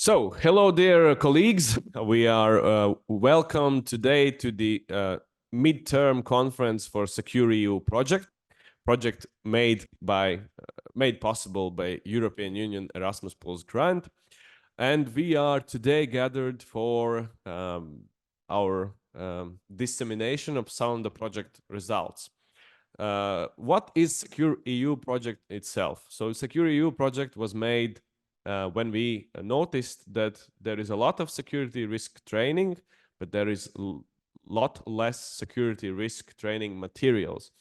So, hello, dear colleagues. We are welcome today to the midterm conference for SecureEU project made possible by European Union Erasmus Plus grant, and we are today gathered for our dissemination of some of the project results. What is SecureEU project itself? So, SecureEU project was made when we noticed that there is a lot of security risk training, but there is a lot less security risk training materials.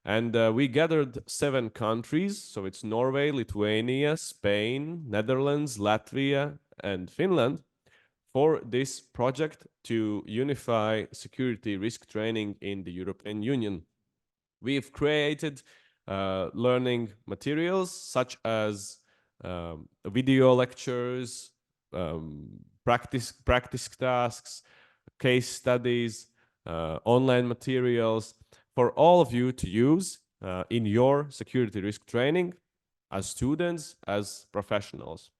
And we gathered 7 countries, so it's Norway, Lithuania, Spain, Netherlands, Latvia, and Finland, for this project to unify security risk training in the European Union. We've created learning materials such as video lectures, practice tasks, case studies, online materials for all of you to use in your security risk training as students, as professionals.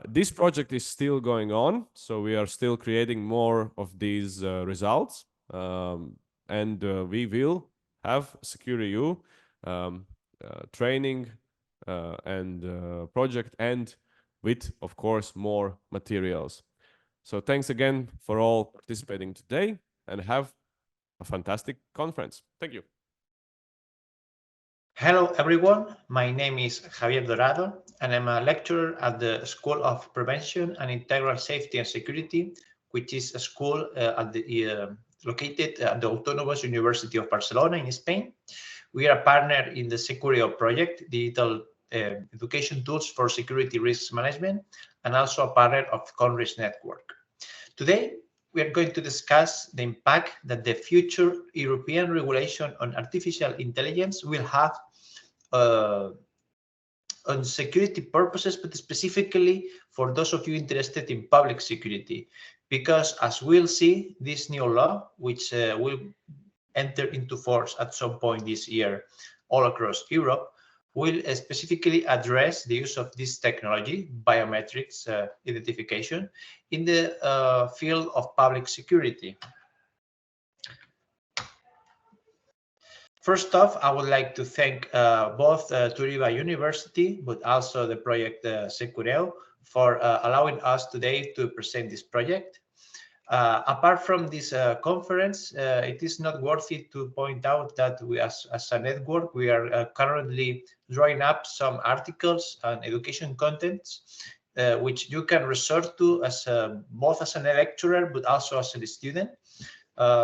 This project is still going on, so we are still creating more of these results, and we will have SecureEU training and project, and with, of course, more materials. So thanks again for all participating today, and have a fantastic conference. Thank you. Hello everyone, my name is Javier Dorado and I'm a lecturer at the School of Prevention and Integral Safety and Security, which is a school located at the Autonomous University of Barcelona in Spain. We are a partner in the SecureEU project, digital education tools for security risk management, and also a partner of Conrish Network. Today, we are going to discuss the impact that the future European regulation on artificial intelligence will have on security purposes, but specifically for those of you interested in public security. Because as we'll see, this new law, which will enter into force at some point this year all across Europe, will specifically address the use of this technology, biometrics identification, in the field of public security. First off, I would like to thank both Turiba University, but also the project SecureEU for allowing us today to present this project. Apart from this conference, it is not worthy to point out that we, as a network, we are currently drawing up some articles and education contents, which you can resort to as both as a lecturer, but also as a student.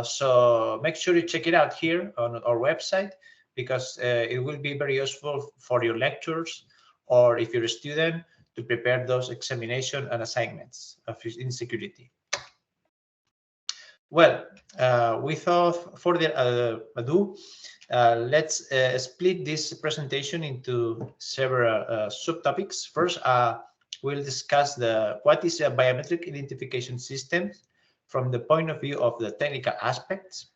So make sure you check it out here on our website, because it will be very useful for your lectures, or if you're a student, to prepare those examination and assignments in security. Well, without further ado, let's split this presentation into several subtopics. First, we'll discuss what is a biometric identification system from the point of view of the technical aspects.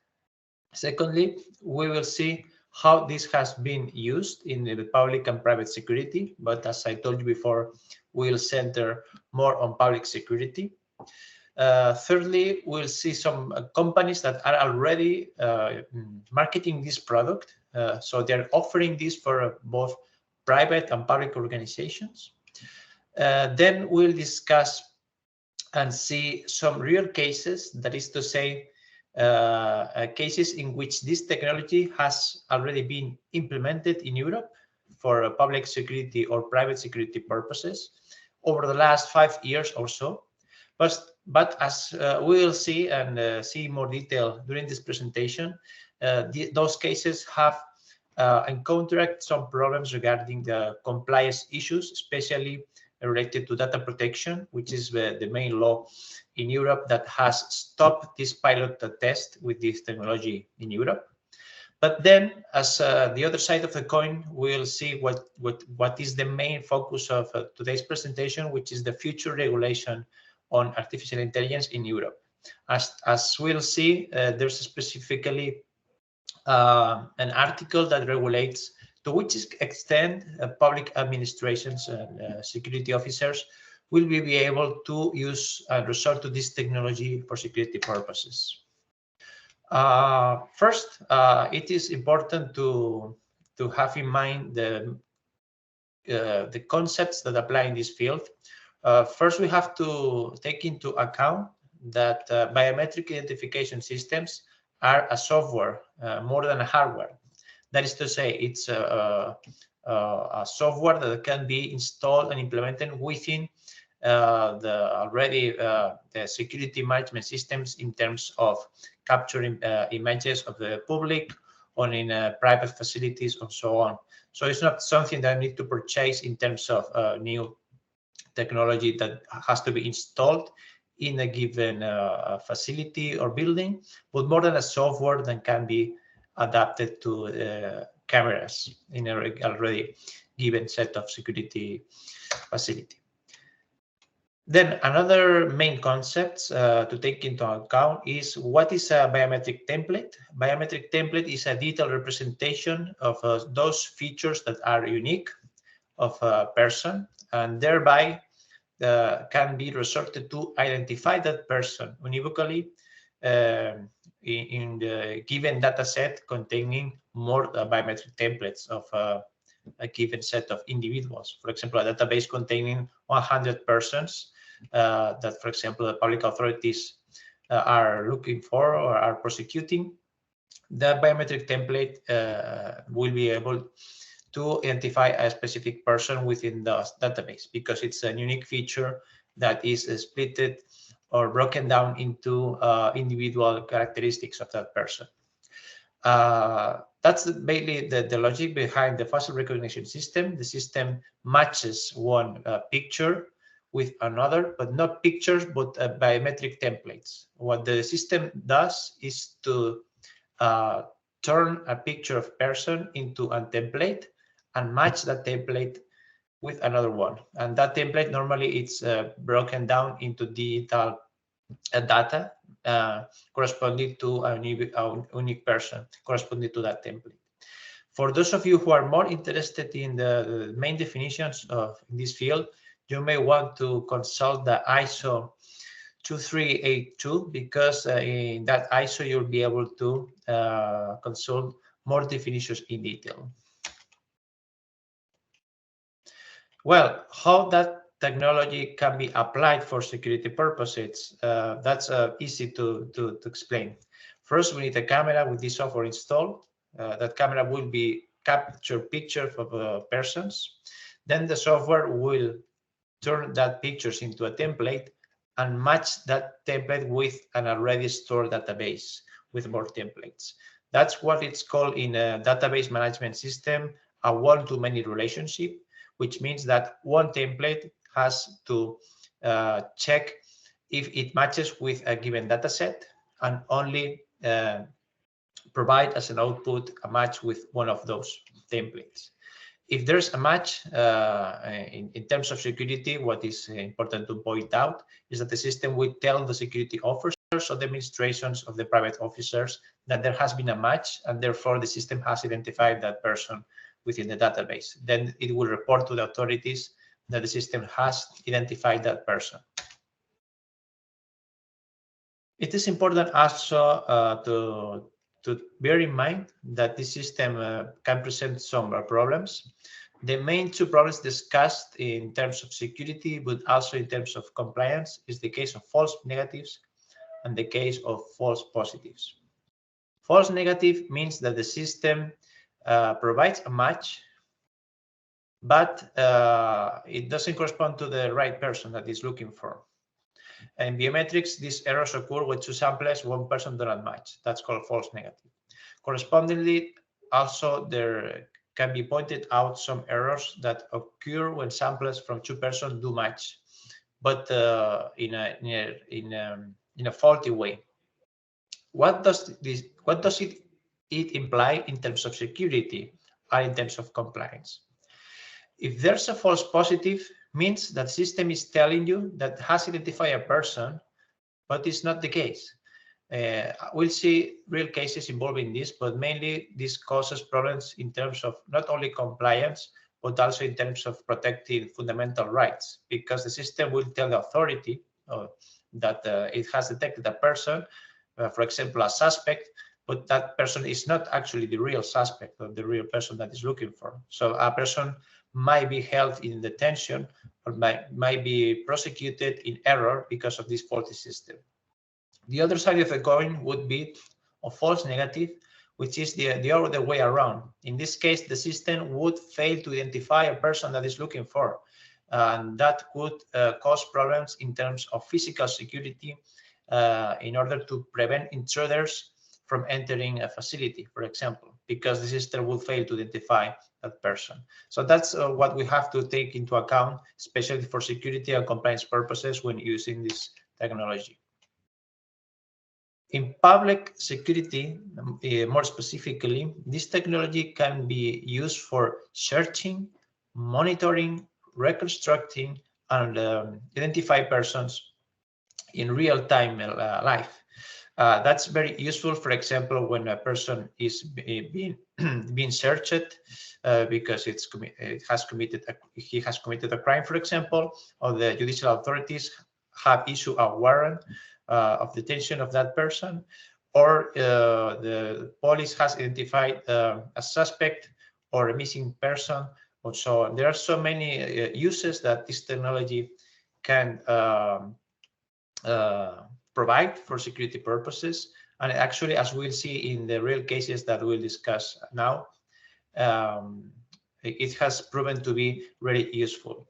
Secondly, we will see how this has been used in the public and private security, but as I told you before, we'll center more on public security. Thirdly, we'll see some companies that are already marketing this product. So they're offering this for both private and public organizations. Then we'll discuss and see some real cases, that is to say, cases in which this technology has already been implemented in Europe for public security or private security purposes over the last 5 years or so. But as we will see and see in more detail during this presentation, those cases have encountered some problems regarding the compliance issues, especially related to data protection, which is the main law in Europe that has stopped this pilot test with this technology in Europe. But then, as the other side of the coin, we'll see what is the main focus of today's presentation, which is the future regulation on artificial intelligence in Europe. As we'll see, there's specifically an article that regulates to which extent public administrations and security officers will we be able to use and resort to this technology for security purposes? First, it is important to have in mind the concepts that apply in this field. First, we have to take into account that biometric identification systems are a software more than a hardware. That is to say, it's a software that can be installed and implemented within the security management systems in terms of capturing images of the public or in private facilities and so on. So it's not something that I need to purchase in terms of new technology that has to be installed in a given facility or building, but more than a software that can be adapted to cameras in a already given set of security facility. Then another main concept to take into account is what is a biometric template. Biometric template is a detailed representation of those features that are unique of a person, and thereby can be resorted to identify that person univocally in the given data set containing more biometric templates of a given set of individuals. For example, a database containing 100 persons that, for example, the public authorities are looking for or are prosecuting. The biometric template will be able to identify a specific person within the database because it's a unique feature that is splitted or broken down into individual characteristics of that person. That's basically the logic behind the facial recognition system. The system matches one picture with another, but not pictures, but biometric templates. What the system does is to turn a picture of person into a template and match that template with another one. And that template normally it's broken down into digital data corresponding to a unique person corresponding to that template. For those of you who are more interested in the main definitions of this field, you may want to consult the ISO 2382 because in that ISO you'll be able to consult more definitions in detail. Well, how that technology can be applied for security purposes, that's easy to explain. First, we need a camera with this software installed. That camera will be capture pictures of persons. Then the software will turn that pictures into a template and match that template with an already stored database with more templates. That's what it's called in a database management system, a one-to-many relationship, which means that one template has to check if it matches with a given data set and only provide as an output a match with one of those templates. If there's a match in terms of security, what is important to point out is that the system will tell the security officers or the administrations of the private officers that there has been a match and therefore the system has identified that person within the database. Then it will report to the authorities that the system has identified that person. It is important also to bear in mind that this system can present some problems. The main two problems discussed in terms of security, but also in terms of compliance, is the case of false negatives and the case of false positives. False negative means that the system provides a match, but it doesn't correspond to the right person that is looking for. In biometrics, these errors occur when two samples, one person do not match. That's called false negative. Correspondingly, also there can be pointed out some errors that occur when samples from two persons do match, but in a faulty way. What does it imply in terms of security or in terms of compliance? If there's a false positive, means that system is telling you that has identified a person, but it's not the case. We'll see real cases involving this, but mainly this causes problems in terms of not only compliance, but also in terms of protecting fundamental rights, because the system will tell the authority that it has detected a person, for example, a suspect, but that person is not actually the real suspect or the real person that is looking for. So a person might be held in detention or might be prosecuted in error because of this faulty system. The other side of the coin would be a false negative, which is the other way around. In this case, the system would fail to identify a person that is looking for, and that could cause problems in terms of physical security in order to prevent intruders from entering a facility, for example, because the system will fail to identify that person. So that's what we have to take into account, especially for security and compliance purposes when using this technology. In public security, more specifically, this technology can be used for searching, monitoring, reconstructing, and identify persons in real-time life. That's very useful, for example, when a person is being searched because he has committed a crime, for example, or the judicial authorities have issued a warrant of detention of that person, or the police has identified a suspect or a missing person. So there are so many uses that this technology can provide for security purposes. And actually, as we'll see in the real cases that we'll discuss now, it has proven to be very useful,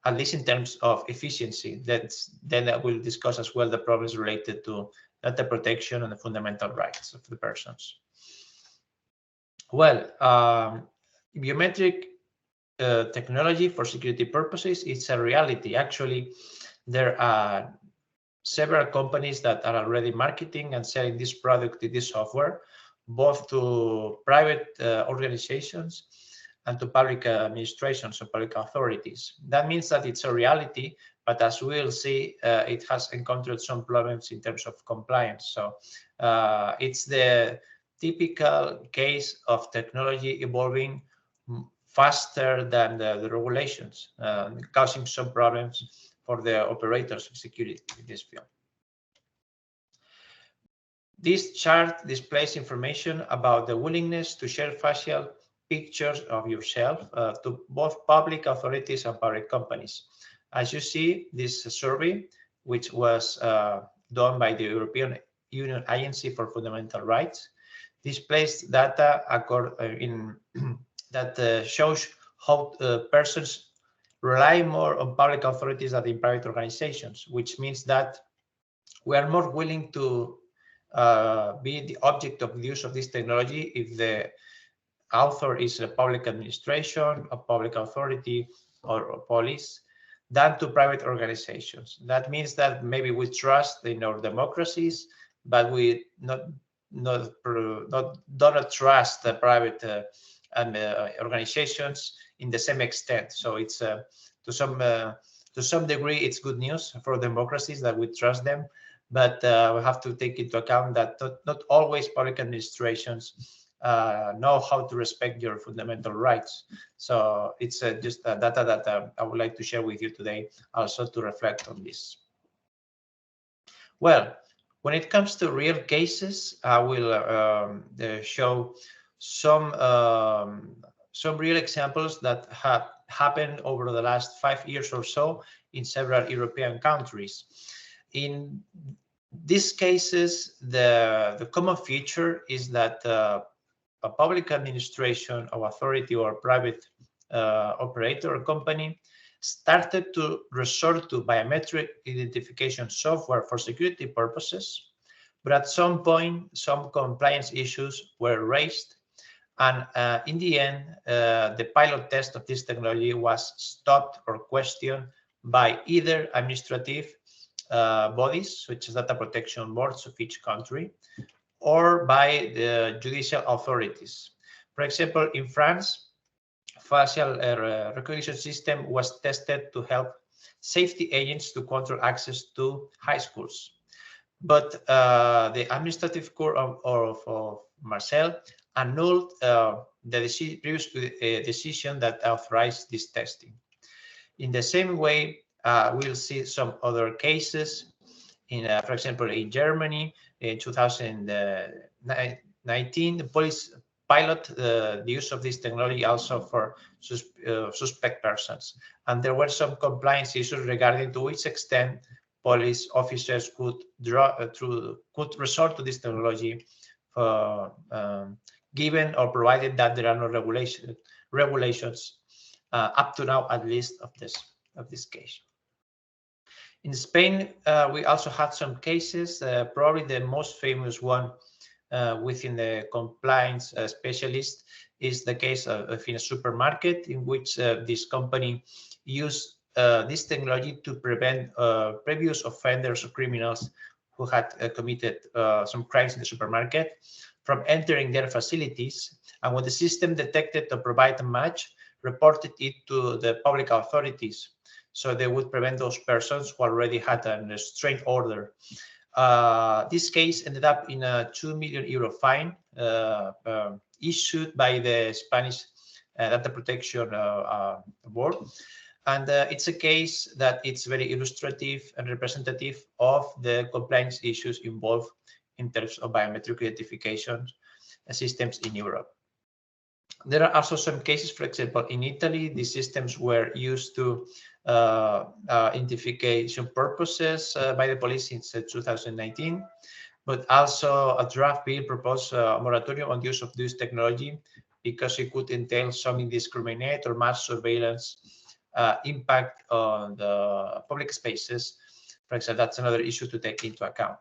at least in terms of efficiency. Then we'll discuss as well the problems related to data protection and the fundamental rights of the persons. Well, biometric technology for security purposes, it's a reality. Actually, there are several companies that are already marketing and selling this product, this software, both to private organizations and to public administrations or public authorities. That means that it's a reality, but as we'll see, it has encountered some problems in terms of compliance. So it's the typical case of technology evolving faster than the regulations, causing some problems for the operators of security in this field. This chart displays information about the willingness to share facial pictures of yourself to both public authorities and private companies. As you see, this survey, which was done by the European Union Agency for Fundamental Rights, displays data that shows how persons rely more on public authorities than in private organizations, which means that we are more willing to be the object of the use of this technology if the author is a public administration, a public authority, or police, than to private organizations. That means that maybe we trust in our democracies, but we do not trust the private organizations in the same extent. So it's to some degree it's good news for democracies that we trust them, but we have to take into account that not always public administrations know how to respect your fundamental rights. So it's just data that I would like to share with you today, also to reflect on this. Well, when it comes to real cases, I will show some real examples that have happened over the last 5 years or so in several European countries. In these cases, the common feature is that a public administration or authority or private operator or company started to resort to biometric identification software for security purposes, but at some point, some compliance issues were raised. And in the end, the pilot test of this technology was stopped or questioned by either administrative bodies, such as data protection boards of each country, or by the judicial authorities. For example, in France, facial recognition system was tested to help safety agents to control access to high schools. But the administrative court of Marseille annulled the previous decision that authorized this testing. In the same way, we'll see some other cases. For example, in Germany, in 2019, the police pilot the use of this technology also for suspect persons. And there were some compliance issues regarding to which extent police officers could resort to this technology, given or provided that there are no regulations up to now, at least, of this case. In Spain, we also had some cases. Probably the most famous one within the compliance specialist is the case of in a supermarket, in which this company used this technology to prevent previous offenders or criminals who had committed some crimes in the supermarket from entering their facilities. And when the system detected or provided a match, reported it to the public authorities, so they would prevent those persons who already had a restraint order. This case ended up in a €2 million fine issued by the Spanish Data Protection Board. And it's a case that it's very illustrative and representative of the compliance issues involved in terms of biometric identification systems in Europe. There are also some cases, for example, in Italy, these systems were used to identification purposes by the police since 2019, but also a draft bill proposed a moratorium on the use of this technology because it could entail some indiscriminate or mass surveillance impact on the public spaces. For example, that's another issue to take into account.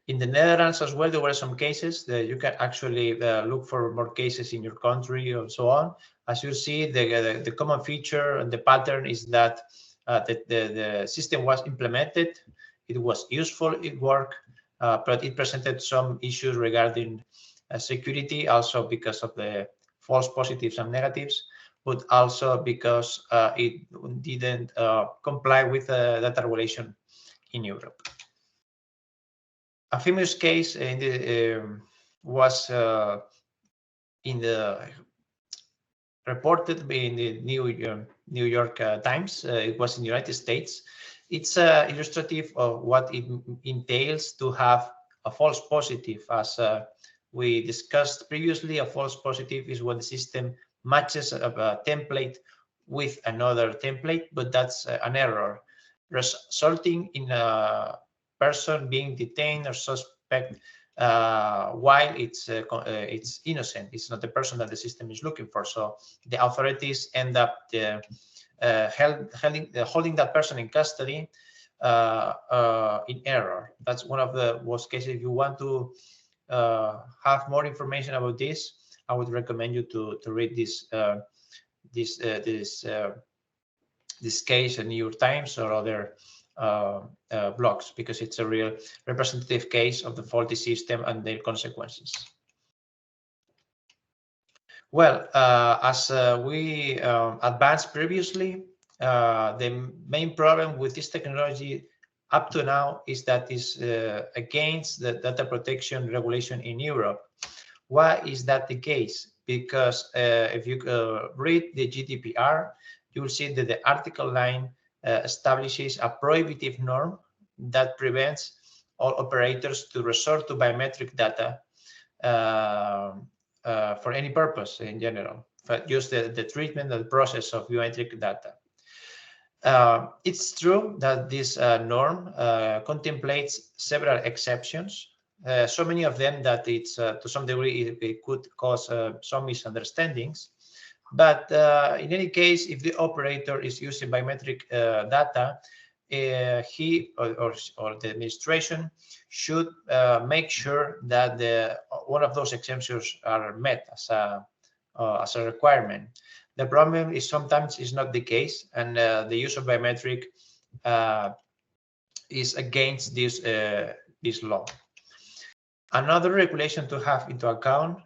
In the Netherlands as well, there were some cases that you can actually look for more cases in your country and so on. As you see, the common feature and the pattern is that the system was implemented, it was useful, it worked, but it presented some issues regarding security, also because of the false positives and negatives, but also because it didn't comply with data regulation in Europe. A famous case was reported in the New York Times. It was in the United States. It's illustrative of what it entails to have a false positive. As we discussed previously, a false positive is when the system matches a template with another template, but that's an error, resulting in a person being detained or suspect while it's innocent. It's not the person that the system is looking for. So the authorities end up holding that person in custody in error. That's one of the worst cases. If you want to have more information about this, I would recommend you to read this case in New York Times or other blogs, because it's a real representative case of the faulty system and their consequences. Well, as we advanced previously, the main problem with this technology up to now is that it's against the data protection regulation in Europe. Why is that the case? Because if you read the GDPR, you will see that the Article 9 establishes a prohibitive norm that prevents all operators to resort to biometric data for any purpose in general, but use the treatment and the process of biometric data. It's true that this norm contemplates several exceptions, so many of them that it's to some degree it could cause some misunderstandings. But in any case, if the operator is using biometric data, he or the administration should make sure that one of those exemptions are met as a requirement. The problem is sometimes is not the case, and the use of biometric is against this law. Another regulation to have into account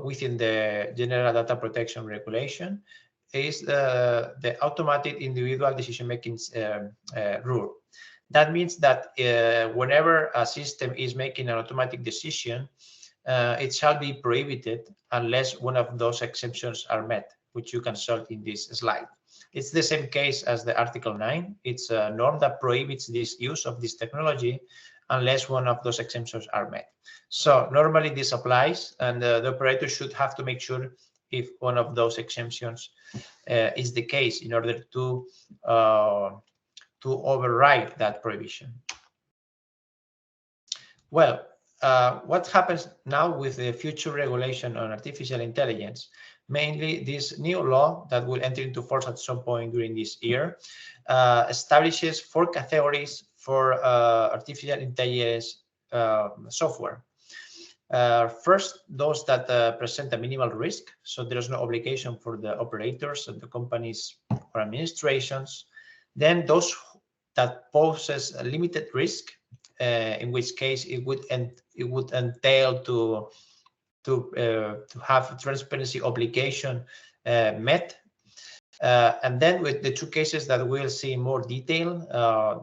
within the General Data Protection Regulation is the automatic individual decision-making rule. That means that whenever a system is making an automatic decision, it shall be prohibited unless one of those exemptions are met, which you can solve in this slide. It's the same case as the Article 9. It's a norm that prohibits this use of this technology unless one of those exemptions are met. So normally this applies, and the operator should have to make sure if one of those exemptions is the case in order to override that prohibition. Well, what happens now with the future regulation on artificial intelligence? Mainly this new law that will enter into force at some point during this year establishes 4 categories for artificial intelligence software. First, those that present a minimal risk, so there is no obligation for the operators and the companies or administrations. Then those that poses a limited risk, in which case it would entail to have transparency obligation met. And then with the 2 cases that we'll see in more detail,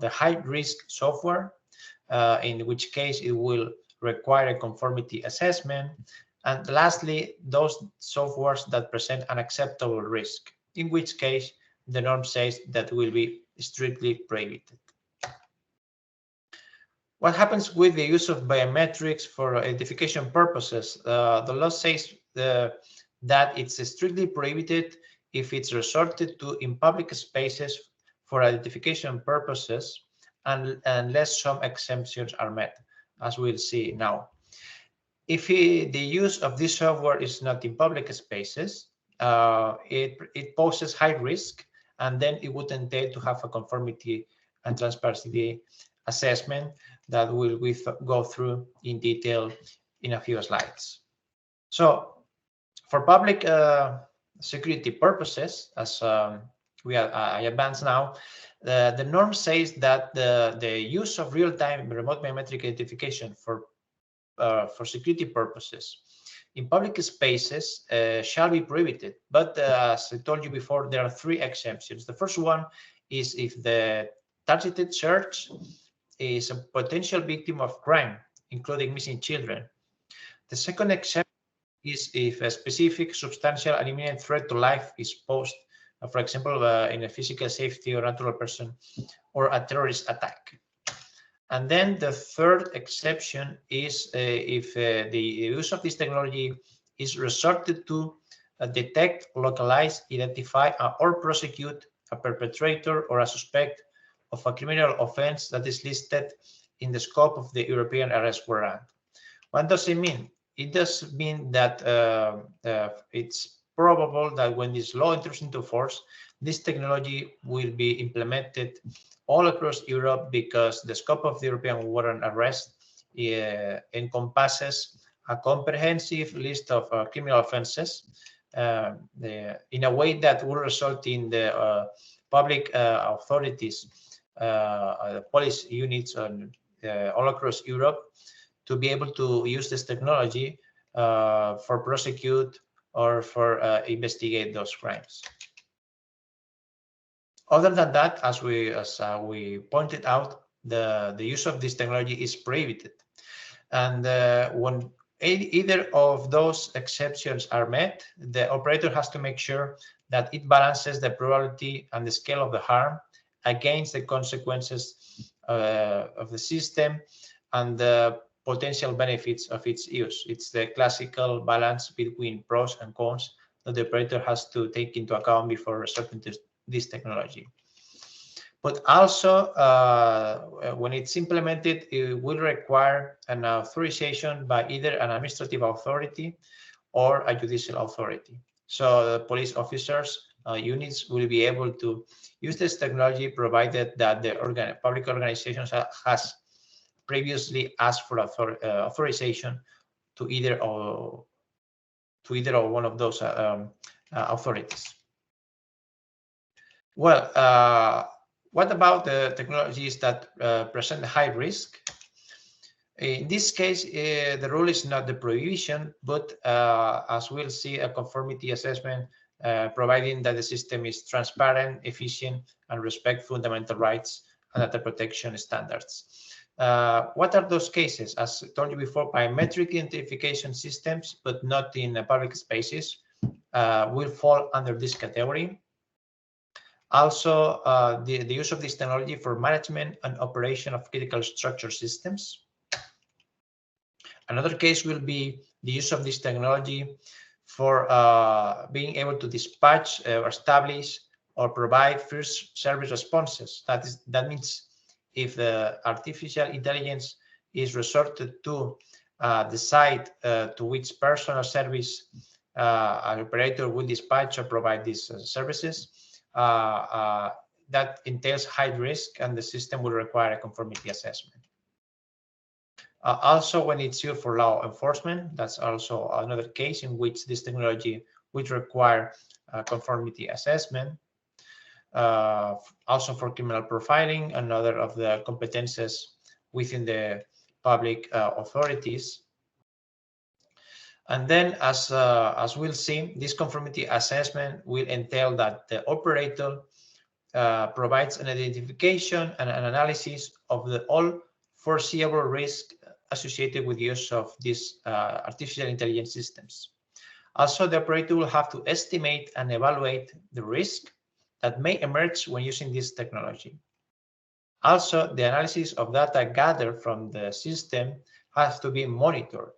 the high risk software, in which case it will require a conformity assessment. And lastly, those softwares that present an acceptable risk, in which case the norm says that will be strictly prohibited. What happens with the use of biometrics for identification purposes? The law says that it's strictly prohibited if it's resorted to in public spaces for identification purposes, unless some exemptions are met, as we'll see now. If the use of this software is not in public spaces, it poses high risk, and then it would entail to have a conformity and transparency assessment that we go through in detail in a few slides. So for public security purposes, as I advance now, the norm says that the use of real-time remote biometric identification for security purposes in public spaces shall be prohibited. But as I told you before, there are 3 exemptions. The first one is if the targeted search is a potential victim of crime, including missing children. The second exception is if a specific substantial and imminent threat to life is posed, for example, in a physical safety or natural person, or a terrorist attack. And then the third exception is if the use of this technology is resorted to detect, localize, identify, or prosecute a perpetrator or a suspect of a criminal offense that is listed in the scope of the European arrest warrant. What does it mean? It does mean that it's probable that when this law enters into force, this technology will be implemented all across Europe, because the scope of the European warrant arrest encompasses a comprehensive list of criminal offenses in a way that will result in the public authorities, police units all across Europe, to be able to use this technology for prosecute or for investigate those crimes. Other than that, as we pointed out, the use of this technology is prohibited. And when either of those exceptions are met, the operator has to make sure that it balances the probability and the scale of the harm against the consequences of the system and the potential benefits of its use. It's the classical balance between pros and cons that the operator has to take into account before resorting to this technology. But also, when it's implemented, it will require an authorization by either an administrative authority or a judicial authority. So the police officers units will be able to use this technology, provided that the public organization has previously asked for authorization to either or one of those authorities. Well, what about the technologies that present high risk? In this case, the rule is not the prohibition, but as we'll see, a conformity assessment, providing that the system is transparent, efficient, and respect fundamental rights and data protection standards. What are those cases? As I told you before, biometric identification systems, but not in public spaces, will fall under this category. Also, the use of this technology for management and operation of critical structure systems. Another case will be the use of this technology for being able to dispatch or establish or provide first service responses. That means if the artificial intelligence is resorted to decide to which person or service an operator will dispatch or provide these services, that entails high risk, and the system will require a conformity assessment. Also, when it's used for law enforcement, that's also another case in which this technology would require conformity assessment. Also for criminal profiling, another of the competences within the public authorities. And then, as we'll see, this conformity assessment will entail that the operator provides an identification and an analysis of all foreseeable risk associated with the use of these artificial intelligence systems. Also, the operator will have to estimate and evaluate the risk that may emerge when using this technology. Also, the analysis of data gathered from the system has to be monitored,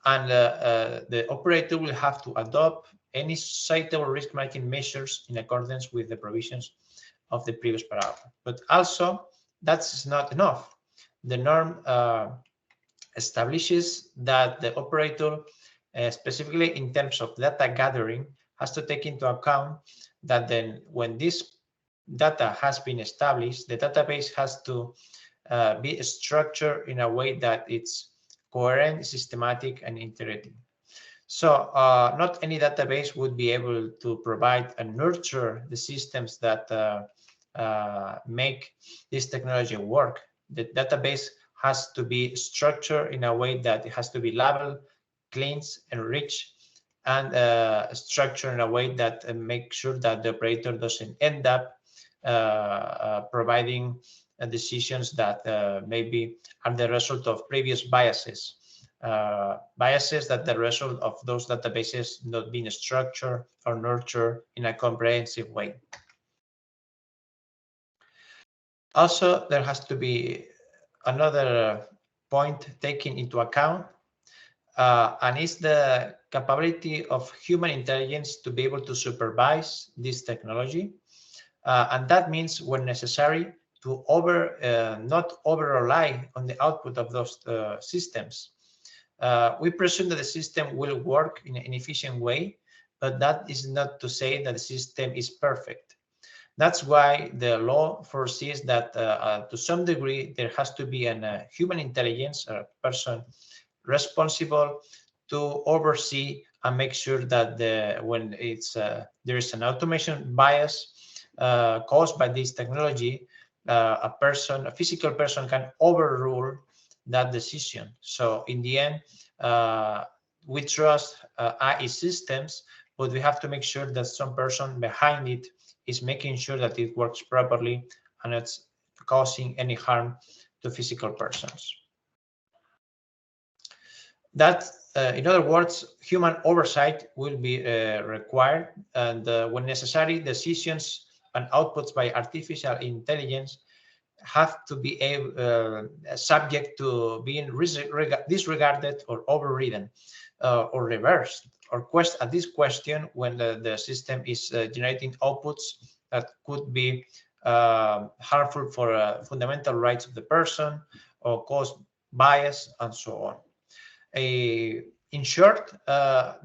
and the operator will have to adopt any suitable risk management measures in accordance with the provisions of the previous paragraph. But also, that's not enough. The norm establishes that the operator, specifically in terms of data gathering, has to take into account that then when this data has been established, the database has to be structured in a way that it's coherent, systematic, and iterative. So not any database would be able to provide and nurture the systems that make this technology work. The database has to be structured in a way that it has to be labeled, cleansed, enriched, and structured in a way that makes sure that the operator doesn't end up providing decisions that maybe are the result of previous biases. Biases that the result of those databases not being structured or nurtured in a comprehensive way. Also, there has to be another point taken into account, and it's the capability of human intelligence to be able to supervise this technology. And that means, when necessary, to not over-rely on the output of those systems. We presume that the system will work in an efficient way, but that is not to say that the system is perfect. That's why the law foresees that to some degree there has to be a human intelligence, a person responsible to oversee and make sure that when there is an automation bias caused by this technology, a physical person can overrule that decision. So in the end, we trust AI systems, but we have to make sure that some person behind it is making sure that it works properly and it's causing any harm to physical persons. That, in other words, human oversight will be required, and when necessary, decisions and outputs by artificial intelligence have to be subject to being disregarded or overridden or reversed, or at this question when the system is generating outputs that could be harmful for fundamental rights of the person or cause bias and so on. In short,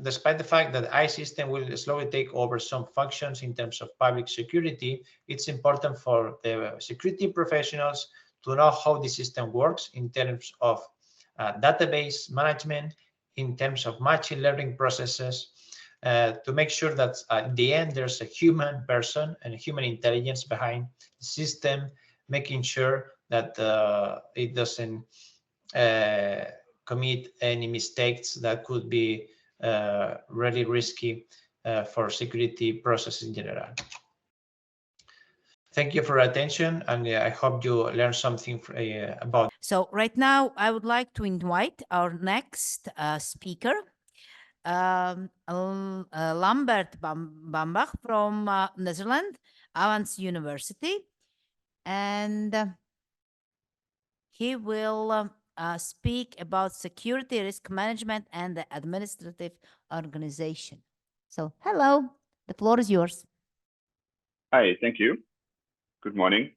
despite the fact that the AI system will slowly take over some functions in terms of public security, it's important for the security professionals to know how the system works in terms of database management, in terms of machine learning processes, to make sure that at the end there's a human person and a human intelligence behind the system, making sure that it doesn't commit any mistakes that could be really risky for security processes in general. Thank you for your attention, and I hope you learned something about So right now, I would like to invite our next speaker, Lambert Bambach from Netherlands, Avans University, and he will speak about security risk management and the administrative organization. So, hello, the floor is yours. Hi, thank you. Good morning.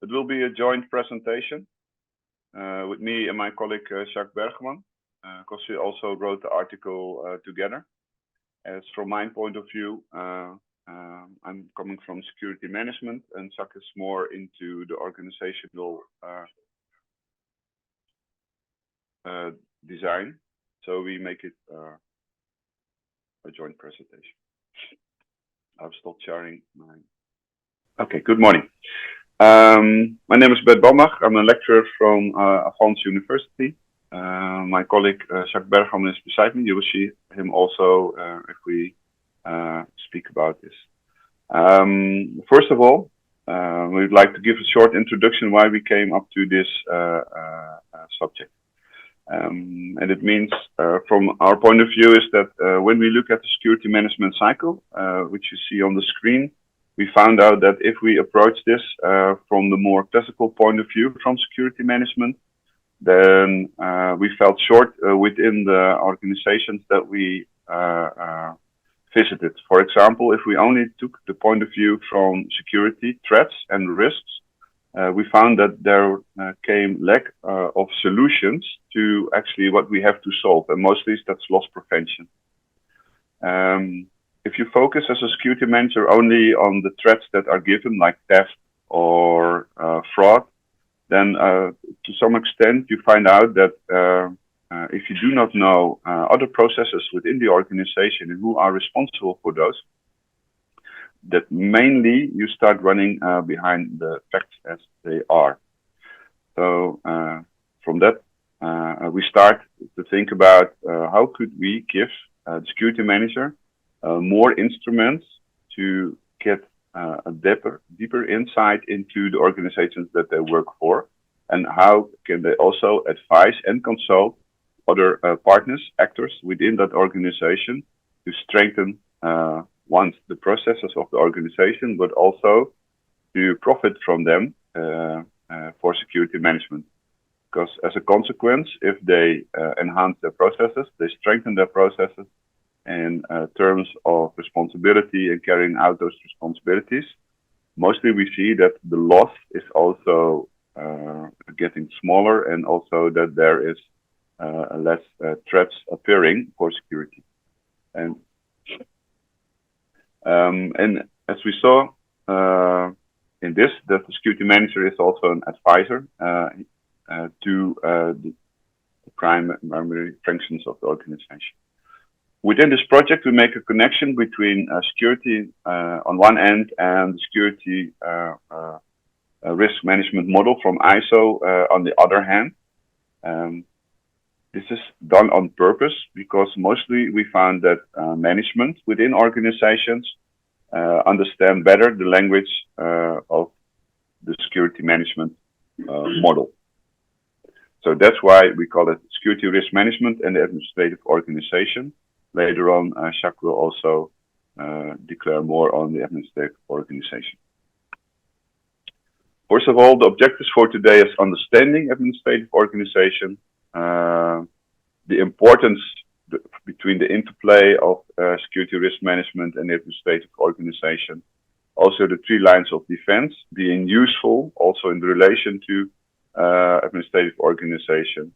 It will be a joint presentation with me and my colleague Jacques Bergman, because we also wrote the article together. As from my point of view, I'm coming from security management, and Jacques is more into the organizational design. So we make it a joint presentation. I've stopped sharing my. Okay, good morning. My name is Bert Bambach. I'm a lecturer from Avans University. My colleague Jacques Bergman is beside me. You will see him also if we speak about this. First of all, we'd like to give a short introduction why we came up to this subject. And it means, from our point of view, is that when we look at the security management cycle, which you see on the screen, we found out that if we approach this from the more classical point of view from security management, then we felt short within the organizations that we visited. For example, if we only took the point of view from security threats and risks, we found that there came lack of solutions to actually what we have to solve, and mostly that's loss prevention. If you focus as a security manager only on the threats that are given, like theft or fraud, then to some extent you find out that if you do not know other processes within the organization and who are responsible for those, that mainly you start running behind the facts as they are. So from that, we start to think about how could we give the security manager more instruments to get a deeper insight into the organizations that they work for, and how can they also advise and consult other partners, actors within that organization to strengthen the processes of the organization, but also to profit from them for security management. Because as a consequence, if they enhance their processes, they strengthen their processes in terms of responsibility and carrying out those responsibilities, mostly we see that the loss is also getting smaller, and also that there is less threats appearing for security. And as we saw in this, that the security manager is also an advisor to the primary functions of the organization. Within this project, we make a connection between security on one end and the security risk management model from ISO on the other hand. This is done on purpose because mostly we found that management within organizations understand better the language of the security management model. So that's why we call it security risk management and the administrative organization. Later on, Jacques will also declare more on the administrative organization. First of all, the objectives for today is understanding administrative organization, the importance between the interplay of security risk management and the administrative organization. Also the 3 lines of defense being useful also in relation to administrative organization,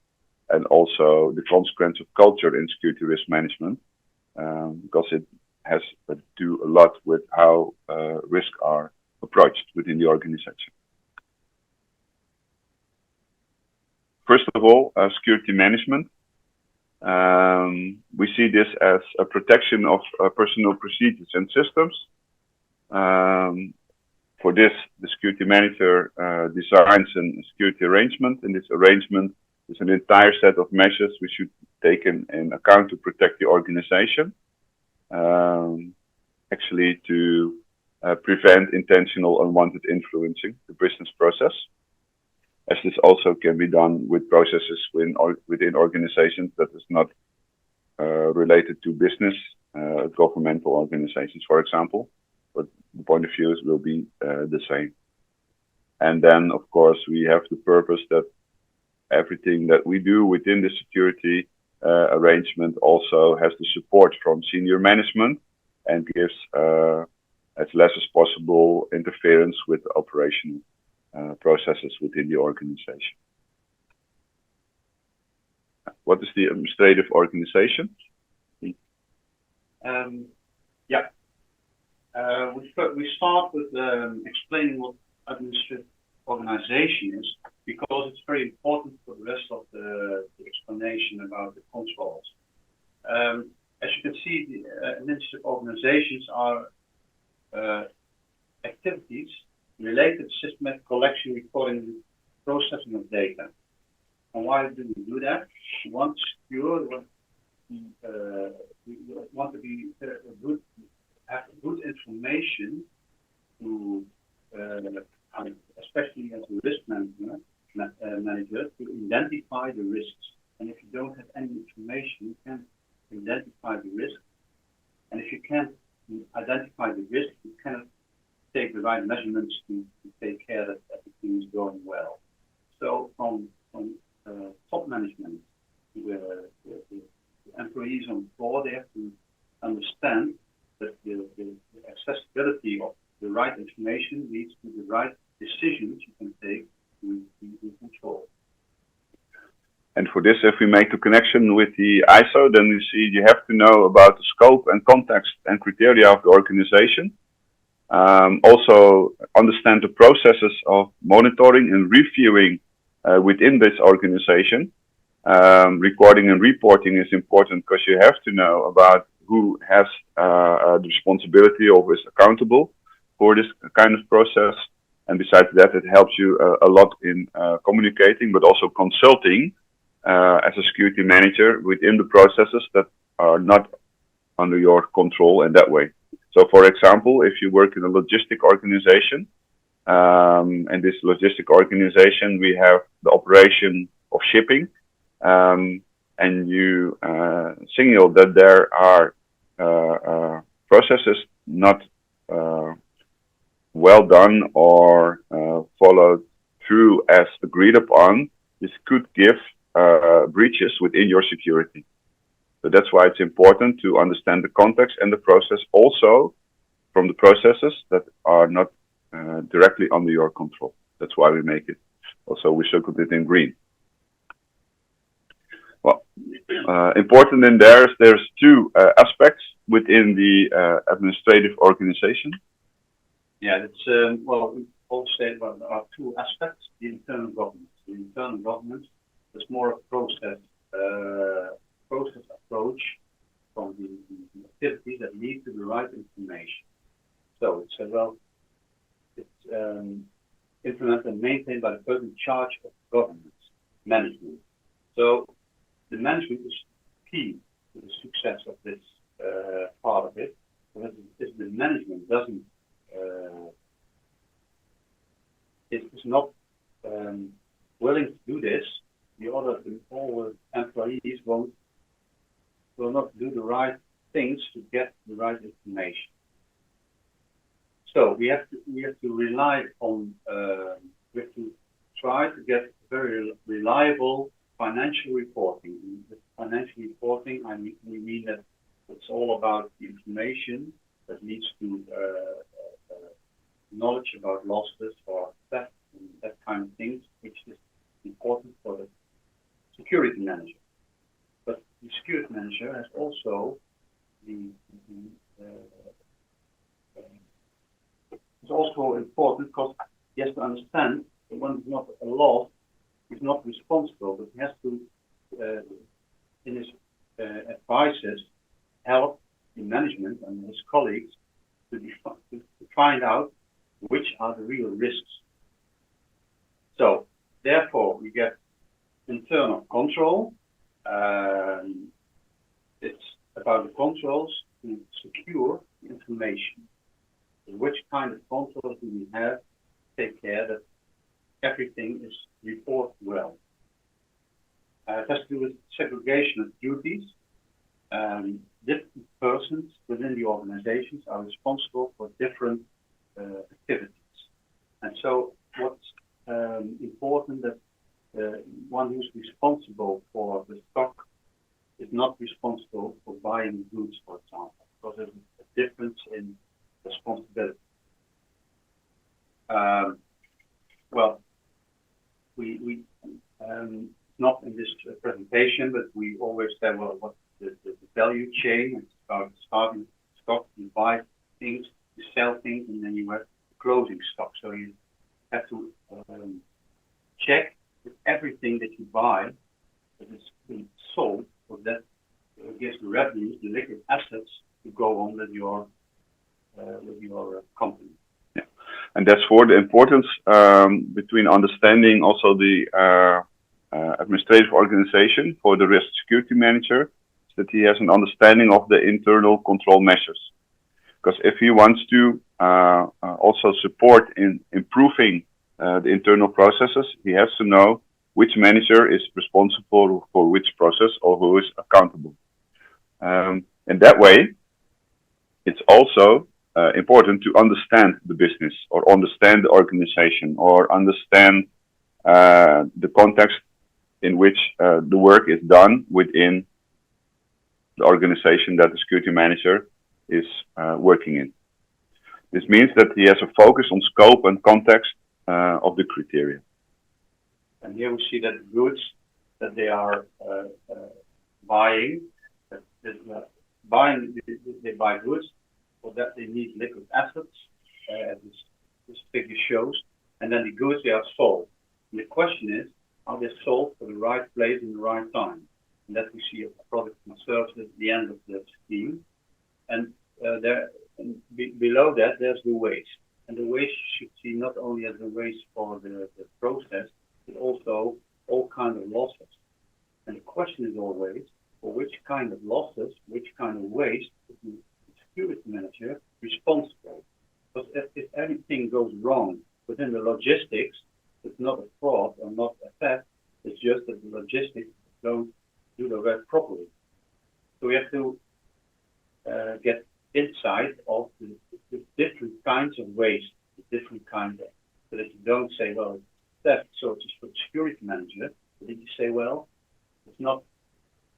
and also the consequence of culture in security risk management, because it has to do a lot with how risks are approached within the organization. First of all, security management. We see this as a protection of personal procedures and systems. For this, the security manager designs a security arrangement, and this arrangement is an entire set of measures which should be taken in account to protect the organization, actually to prevent intentional unwanted influencing the business process. as this also can be done with processes within organizations that is not related to business, governmental organizations, for example. But the point of views will be the same. And then, of course, we have the purpose that everything that we do within the security arrangement also has the support from senior management and gives as less as possible interference with operational processes within the organization. What is the administrative organization? Yeah. We start with explaining what administrative organization is, because it's very important for the rest of the explanation about the controls. As you can see, the administrative organizations are activities related to systematic collection, recording, processing of data. And why do we do that? We want to secure, we want to be have good information to, especially as a risk manager, to identify the risks. And if you don't have any information, you can't identify the risk. And if you can't identify the risk, you cannot take the right measurements to take care that everything is going well. So from top management, the employees on board, they have to understand that the accessibility of the right information leads to the right decisions you can take to control. And for this, if we make the connection with the ISO, then you see you have to know about the scope and context and criteria of the organization. Also understand the processes of monitoring and reviewing within this organization. Recording and reporting is important because you have to know about who has the responsibility or is accountable for this kind of process. And besides that, it helps you a lot in communicating, but also consulting as a security manager within the processes that are not under your control in that way. So, for example, if you work in a logistic organization, and this logistic organization, we have the operation of shipping, and you signal that there are processes not well done or followed through as agreed upon, this could give breaches within your security. So that's why it's important to understand the context and the process also from the processes that are not directly under your control. That's why we make it. Also, we circled it in green. Well, important in there's two aspects within the administrative organization. Yeah, it's well, we all said there are two aspects: the internal governance. The internal governance is more a process approach from the activities that lead to the right information. So it's implemented and maintained by the person in charge of governance management. So the management is key to the success of this part of it. Because if the management doesn't is not willing to do this, all employees will not do the right things to get the right information. So we have to rely on we have to try to get very reliable financial reporting. With financial reporting, we mean that it's all about the information that leads to knowledge about losses or theft and that kind of things, which is important for the security manager. But the security manager has also it's also important because he has to understand that when it's not a loss, he's not responsible, but he has to, in his advices, help the management and his colleagues to find out which are the real risks. So, therefore, we get internal control. It's about the controls to secure the information. Which kind of controls do we have to take care that everything is reported well. It has to do with segregation of duties. Different persons within the organizations are responsible for different activities. And so what's important that one who's responsible for the stock is not responsible for buying goods, for example, because there's a difference in responsibility. Well, we not in this presentation, but we always say, well, what's the value chain? It's about starting stock, you buy things, you sell things, and then you have closing stock. So you have to check that everything that you buy that is being sold, or that gives the revenues, the liquid assets to go on with your company. Yeah, and that's for the importance between understanding also the administrative organization for the risk security manager, that he has an understanding of the internal control measures. Because if he wants to also support in improving the internal processes, he has to know which manager is responsible for which process or who is accountable. In that way, it's also important to understand the business or understand the organization or understand the context in which the work is done within the organization that the security manager is working in. This means that he has a focus on scope and context of the criteria. And here we see that the goods that they are buying, they buy goods, for that they need liquid assets, as this figure shows, and then the goods they are sold. And the question is, are they sold for the right place in the right time? And that we see a product and service at the end of the scheme. And below that, there's the waste. And the waste you should see not only as the waste for the process, but also all kinds of losses. And the question is always, for which kind of losses, which kind of waste is the security manager responsible? Because if anything goes wrong within the logistics, it's not a fraud or not a theft, it's just that the logistics don't do the work properly. So we have to get insight of the different kinds of waste, the different kinds of, so that you don't say, well, it's theft, so it's for the security manager. But then you say, well, it's not,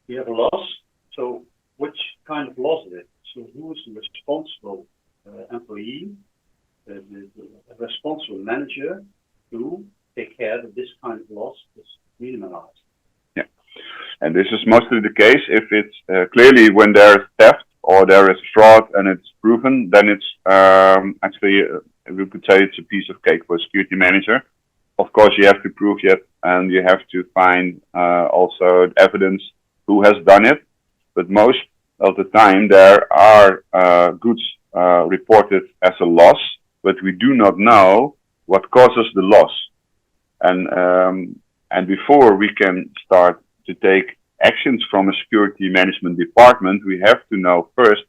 you have a loss, so which kind of loss is it? So who is the responsible employee, the responsible manager to take care that this kind of loss is minimized? Yeah, and this is mostly the case if it's clearly when there's theft or there is fraud and it's proven, then it's actually, we could say it's a piece of cake for a security manager. Of course, you have to prove it and you have to find also evidence who has done it. But most of the time there are goods reported as a loss, but we do not know what causes the loss. And before we can start to take actions from a security management department, we have to know first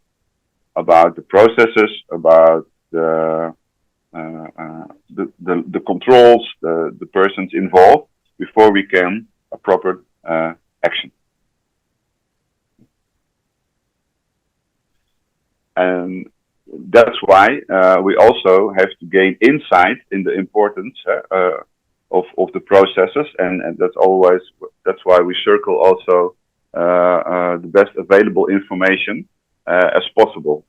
about the processes, about the controls, the persons involved, before we can a proper action. And that's why we also have to gain insight in the importance of the processes, and that's why we circle also the best available information as possible.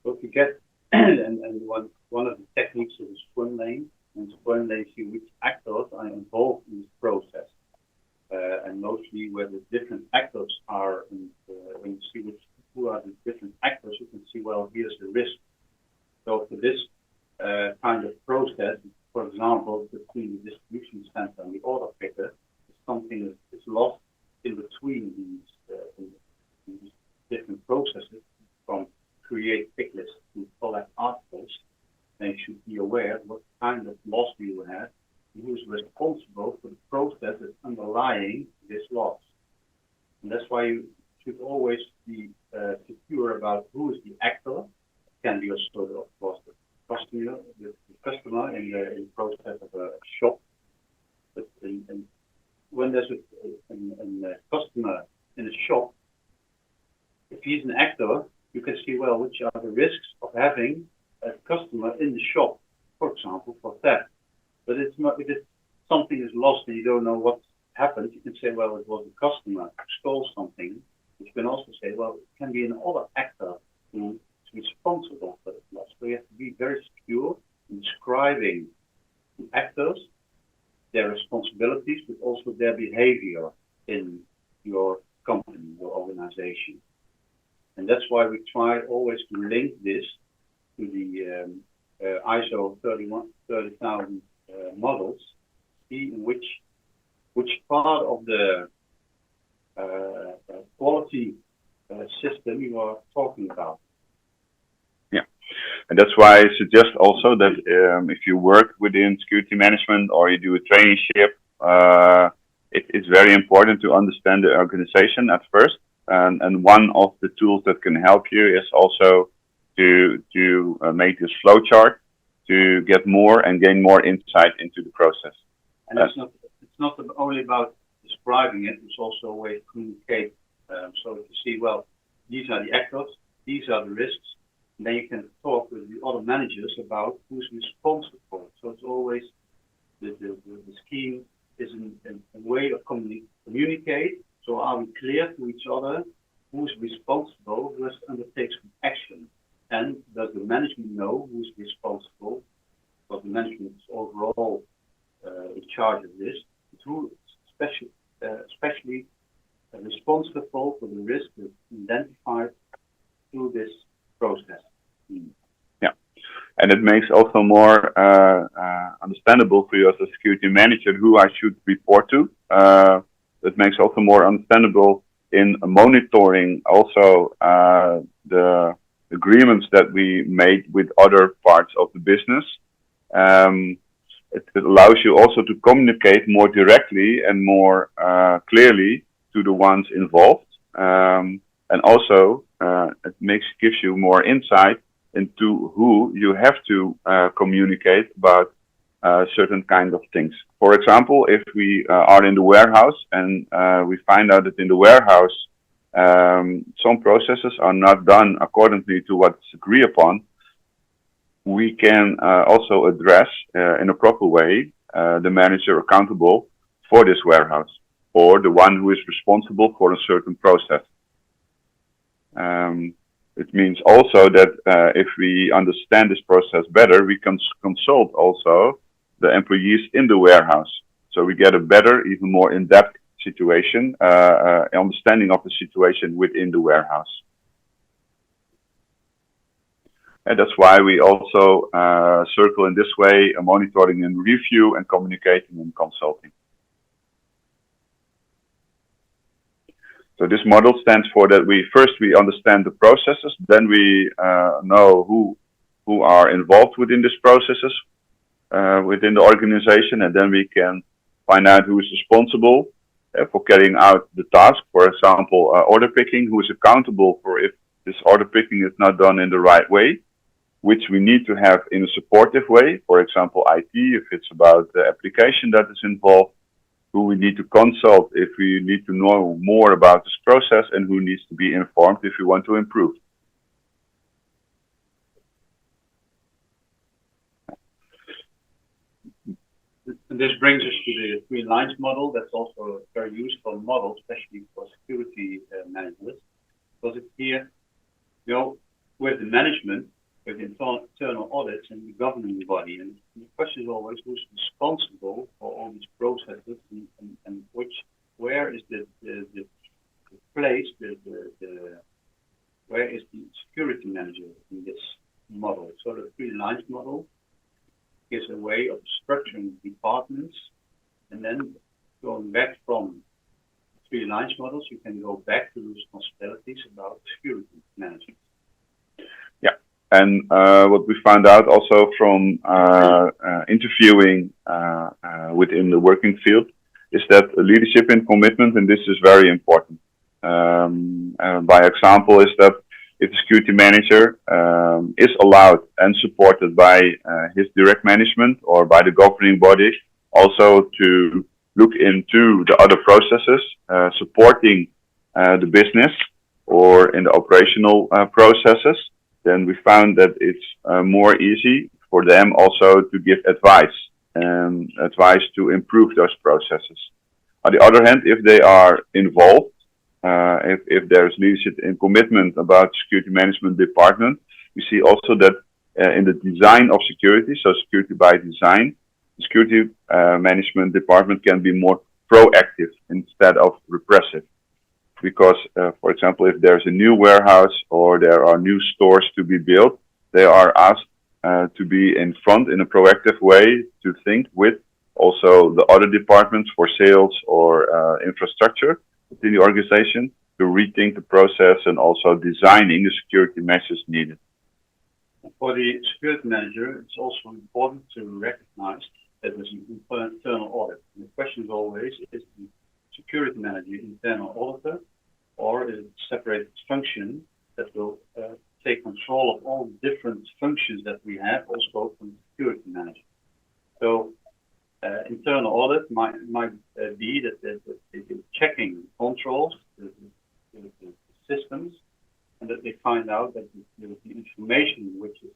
What we get, and one of the techniques is a swim lane, and swim lane see which actors are involved in this process, and mostly where the different actors are, when you see who are the different actors, you can see, well, here's the risk. So for this kind of process, for example, between the distribution center and the order picker, something that is lost in between these different processes, from create pick lists to collect articles. And you should be aware what kind of loss you have, and who is responsible for the process that's underlying this loss. And that's why you should always be secure about who is the actor. It can be also, of course, the customer in the process of well, which are the risks of having a customer in the shop, for example, for theft. But it's not, if something is lost and you don't know what happened, you can say, well, it was a customer who stole something. You can also say, well, it can be another actor who is responsible for the loss. So you have to be very secure in describing the actors, their responsibilities, but also their behavior in your company, your organization. And that's why we try always to link this to the ISO 30,000 models, see in which part of the quality system you are talking about. Yeah, and that's why I suggest also that if you work within security management or you do a traineeship, it's very important to understand the organization at first. And one of the tools that can help you is also to make this flow chart to get more and gain more insight into the process. And it's not only about describing it, it's also a way to communicate. So if you see, well, these are the actors, these are the risks, then you can talk with the other managers about who's responsible. So it's always the scheme is a way of communicate. So are we clear to each other who's responsible, who has undertakes action, and does the management know who's responsible? Because the management is overall in charge of this. Who especially responsible for the risk that's identified through this process. Yeah, and it makes also more understandable for you as a security manager who I should report to. It makes also more understandable in monitoring also the agreements that we made with other parts of the business. It allows you also to communicate more directly and more clearly to the ones involved. And also it gives you more insight into who you have to communicate about certain kind of things. For example, if we are in the warehouse and we find out that in the warehouse some processes are not done accordingly to what's agreed upon, we can also address in a proper way the manager accountable for this warehouse or the one who is responsible for a certain process. It means also that if we understand this process better, we can consult also the employees in the warehouse. So we get a better, even more in-depth situation, understanding of the situation within the warehouse. And that's why we also circle in this way monitoring and review and communicating and consulting. So this model stands for that we understand the processes, then we know who are involved within these processes within the organization, and then we can find out who is responsible for carrying out the task. For example, order picking, who is accountable for if this order picking is not done in the right way, which we need to have in a supportive way. For example, IT, if it's about the application that is involved, who we need to consult if we need to know more about this process, and who needs to be informed if we want to improve. And this brings us to the three lines model. That's also a very useful model, especially for security managers, because it's here, you know, with the management, with internal audits and the governing body. And the question is always who's responsible for all these processes, and where is the place, where is the security manager in this model? So the three lines model is a way of structuring departments, and then going back from three lines models, you can go back to the responsibilities about security management. And what we found out also from interviewing within the working field is that leadership and commitment, and this is very important. By example, is that if the security manager is allowed and supported by his direct management or by the governing body, also to look into the other processes, supporting the business or in the operational processes, then we found that it's more easy for them also to give advice and advice to improve those processes. On the other hand, if they are involved, if there's leadership and commitment about security management department, we see also that in the design of security, so security by design, the security management department can be more proactive instead of repressive. Because, for example, if there's a new warehouse or there are new stores to be built, they are asked to be in front in a proactive way to think with also the other departments for sales or infrastructure within the organization to rethink the process and also designing the security measures needed. For the security manager, it's also important to recognize that there's an internal audit. And the question is always, is the security manager internal auditor, or is it a separate function that will take control of all the different functions that we have, also from the security manager? So internal audit might be that they're checking controls, the systems, and that they find out that the information which is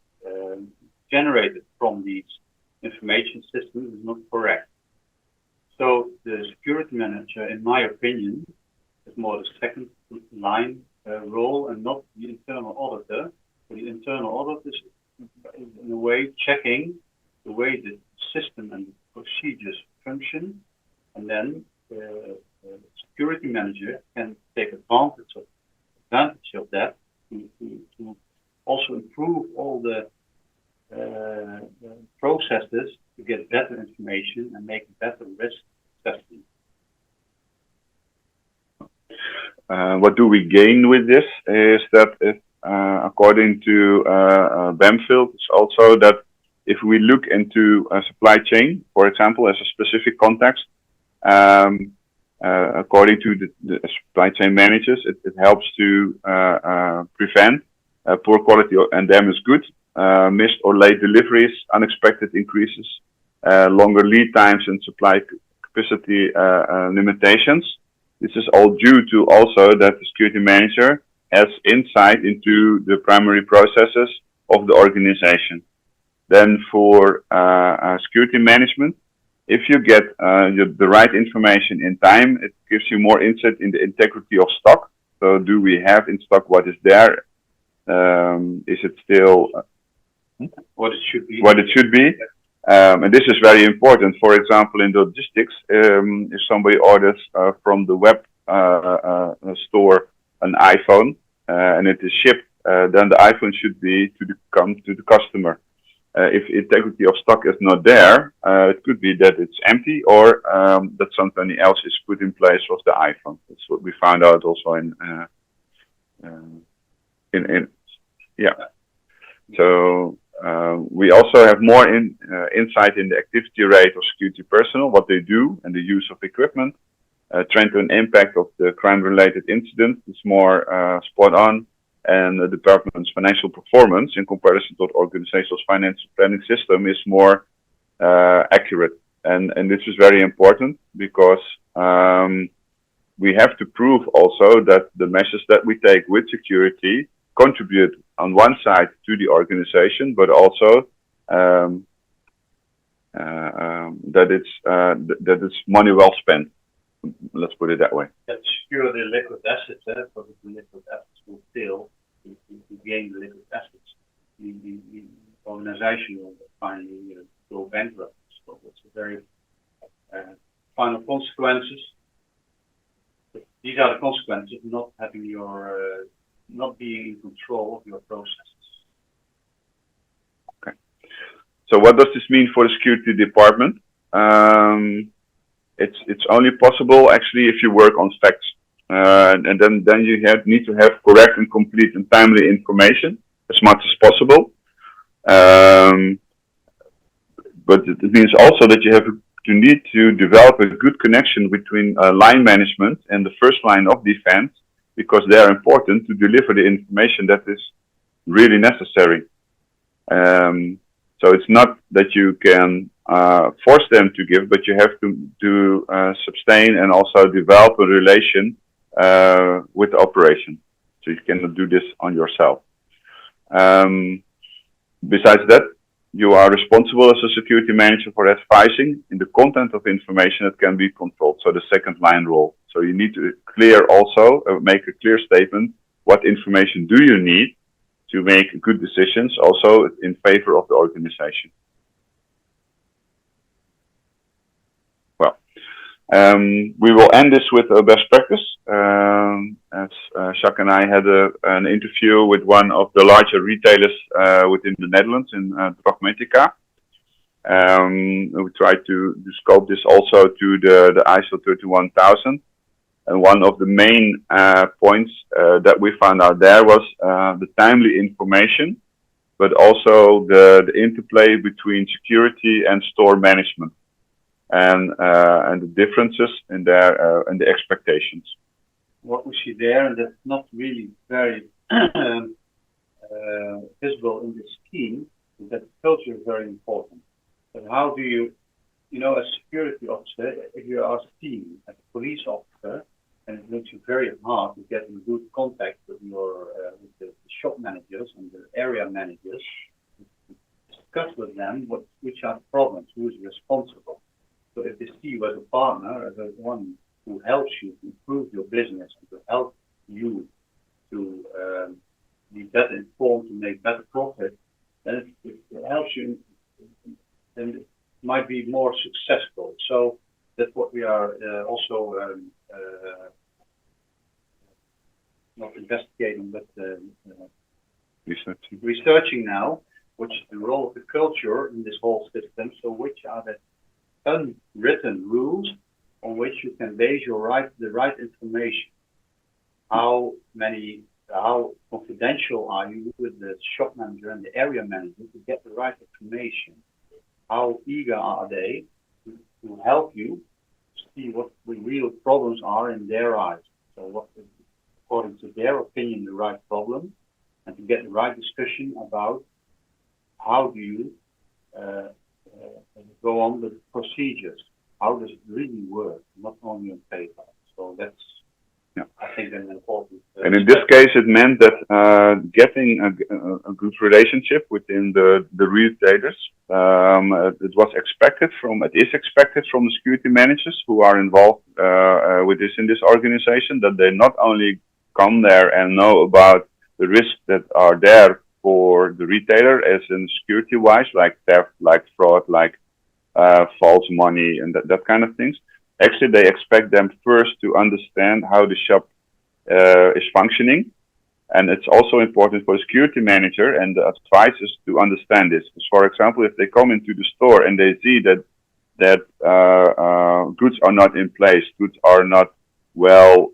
generated from these information systems is not correct. So the security manager, in my opinion, is more the second line role and not the internal auditor. So the internal auditor is in a way checking the way the system and the procedures function, and then the security manager can take advantage of that to also improve all the processes to get better information and make better risk assessment. What do we gain with this is that according to Bamfield, it's also that if we look into a supply chain, for example, as a specific context, according to the supply chain managers, it helps to prevent poor quality and damaged goods, missed or late deliveries, unexpected increases, longer lead times and supply capacity limitations. This is all due to also that the security manager has insight into the primary processes of the organization. Then for security management, if you get the right information in time, it gives you more insight in the integrity of stock. So do we have in stock what is there? Is it still what it should be? What it should be. And this is very important. For example, in logistics, if somebody orders from the web store an iPhone and it is shipped, then the iPhone should be come to the customer. If integrity of stock is not there, it could be that it's empty or that something else is put in place with the iPhone. That's what we found out also yeah. So we also have more insight in the activity rate of security personnel, what they do, and the use of equipment. Trend and impact of the crime-related incident is more spot on, and the department's financial performance in comparison to the organization's financial planning system is more accurate. And this is very important because we have to prove also that the measures that we take with security contribute on one side to the organization, but also that it's money well spent. Let's put it that way. That secure the liquid assets, because if the liquid assets will fail, to gain the liquid assets, the organization will finally go bankrupt. So it's a very final consequences. These are the consequences of not having your not being in control of your processes. Okay. So what does this mean for the security department? It's only possible actually if you work on facts, and then you need to have correct and complete and timely information as much as possible. But it means also that you need to develop a good connection between line management and the first line of defense, because they are important to deliver the information that is really necessary. So it's not that you can force them to give, but you have to sustain and also develop a relation with the operation. So you cannot do this on yourself. Besides that, you are responsible as a security manager for advising in the content of information that can be controlled. So the second line role. So you need to make a clear statement. What information do you need to make good decisions also in favor of the organization? Well, we will end this with a best practice. As Jacques and I had an interview with one of the larger retailers within the Netherlands in Drogmetica. We tried to scope this also to the ISO 31000. And one of the main points that we found out there was the timely information, but also the interplay between security and store management, and the differences in their and the expectations. What we see there, and that's not really very visible in the scheme, is that culture is very important. But how do you, as a security officer, if you are a team, as a police officer, and it makes you very hard to get in good contact with with the shop managers and the area managers, discuss with them which are the problems, who is responsible. So if they see you as a partner, as one who helps you to improve your business and to help you to be better informed, to make better profit, then it helps you, then it might be more successful. So that's what we are also not investigating, but researching now, which is the role of the culture in this whole system. So which are the unwritten rules on which you can base the right information? How confidential are you with the shop manager and the area manager to get the right information? How eager are they to help you see what the real problems are in their eyes? So what is, according to their opinion, the right problem, and to get the right discussion about how do you go on with procedures. How does it really work, not only on paper? So that's, I think, an important. And in this case, it meant that getting a good relationship within the retailers, it is expected from the security managers who are involved with this in this organization, that they not only come there and know about the risks that are there for the retailer, as in security-wise, like theft, like fraud, like false money, and that kind of things. Actually, they expect them first to understand how the shop is functioning. And it's also important for the security manager and the advisors to understand this. Because, for example, if they come into the store and they see that goods are not in place, goods are not well,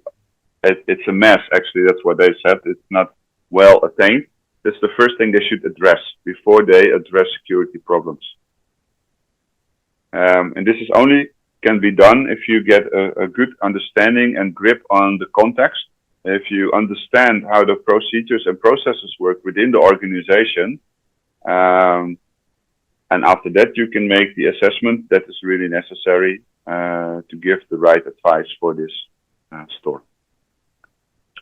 it's a mess, actually, that's what they said. It's not well attained. That's the first thing they should address before they address security problems. And this is only can be done if you get a good understanding and grip on the context. If you understand how the procedures and processes work within the organization, and after that you can make the assessment that is really necessary to give the right advice for this store.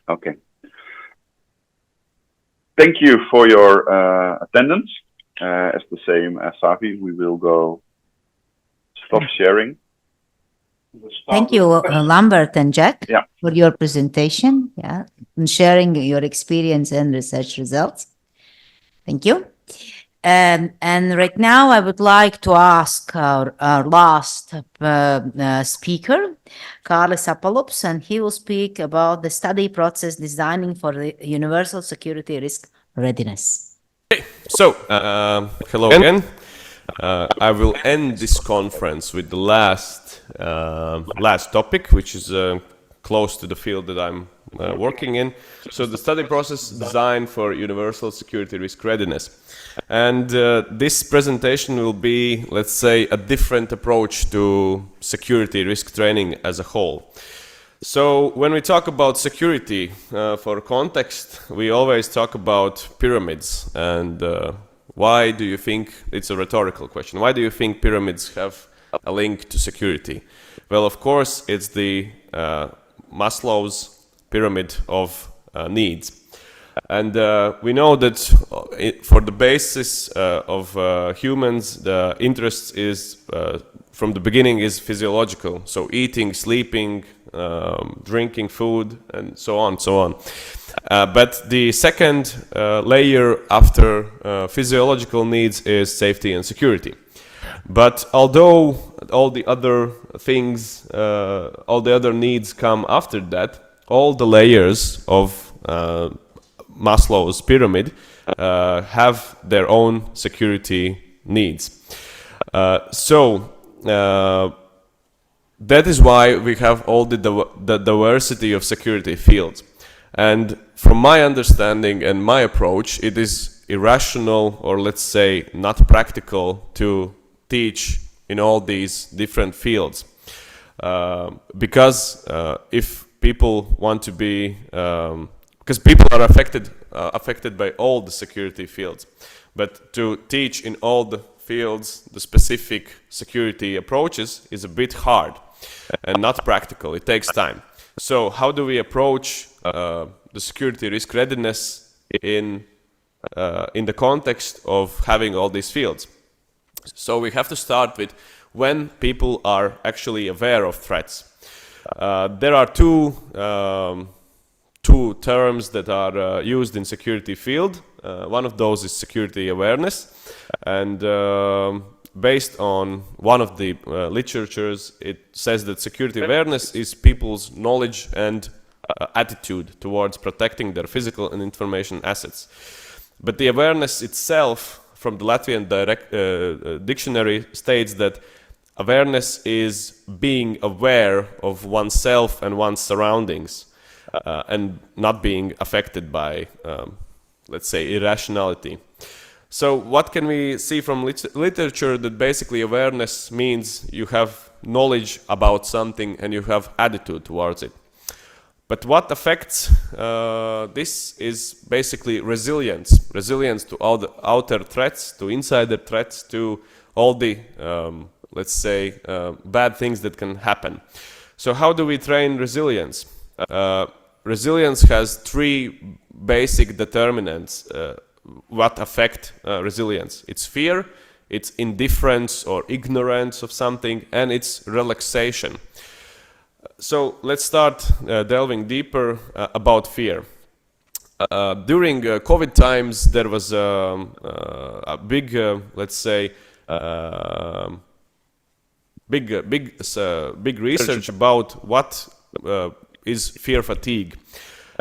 Okay. Thank you for your attendance. As the same as Savi, we will go stop sharing. Thank you, Lambert and Jack, Yeah. for your presentation, and sharing your experience and research results. Thank you. And right now, I would like to ask our last speaker, Carlis Apalops, and he will speak about the study process designing for the universal security risk readiness. Okay, so hello again. I will end this conference with the last topic, which is close to the field that I'm working in. So the study process designed for universal security risk readiness. And this presentation will be, let's say, a different approach to security risk training as a whole. So when we talk about security, for context, we always talk about pyramids. And why do you think, it's a rhetorical question, why do you think pyramids have a link to security? Well, of course, it's the Maslow's pyramid of needs. And we know that for the basis of humans, the interest is from the beginning is physiological. So eating, sleeping, drinking food, and so on, so on. But the second layer after physiological needs is safety and security. But although all the other things, all the other needs come after that, all the layers of Maslow's pyramid have their own security needs. So that is why we have all the diversity of security fields. And from my understanding and my approach, it is irrational, or let's say not practical, to teach in all these different fields. Because if people want to be, because people are affected by all the security fields, but to teach in all the fields the specific security approaches is a bit hard and not practical. It takes time. So how do we approach the security risk readiness in the context of having all these fields? So we have to start with when people are actually aware of threats. There are two terms that are used in security field. One of those is security awareness, and based on one of the literatures, it says that security awareness is people's knowledge and attitude towards protecting their physical and information assets. But the awareness itself, from the Latvian dictionary, states that awareness is being aware of oneself and one's surroundings, and not being affected by, let's say, irrationality. So what can we see from literature? That basically awareness means you have knowledge about something and you have attitude towards it. But what affects this is basically resilience. Resilience to all the outer threats, to insider threats, to all the, let's say, bad things that can happen. So how do we train resilience? Resilience has three basic determinants what affect resilience. It's fear, it's indifference or ignorance of something, and it's relaxation. So let's start delving deeper about fear. During COVID times, there was a big, let's say, big research about what is fear fatigue.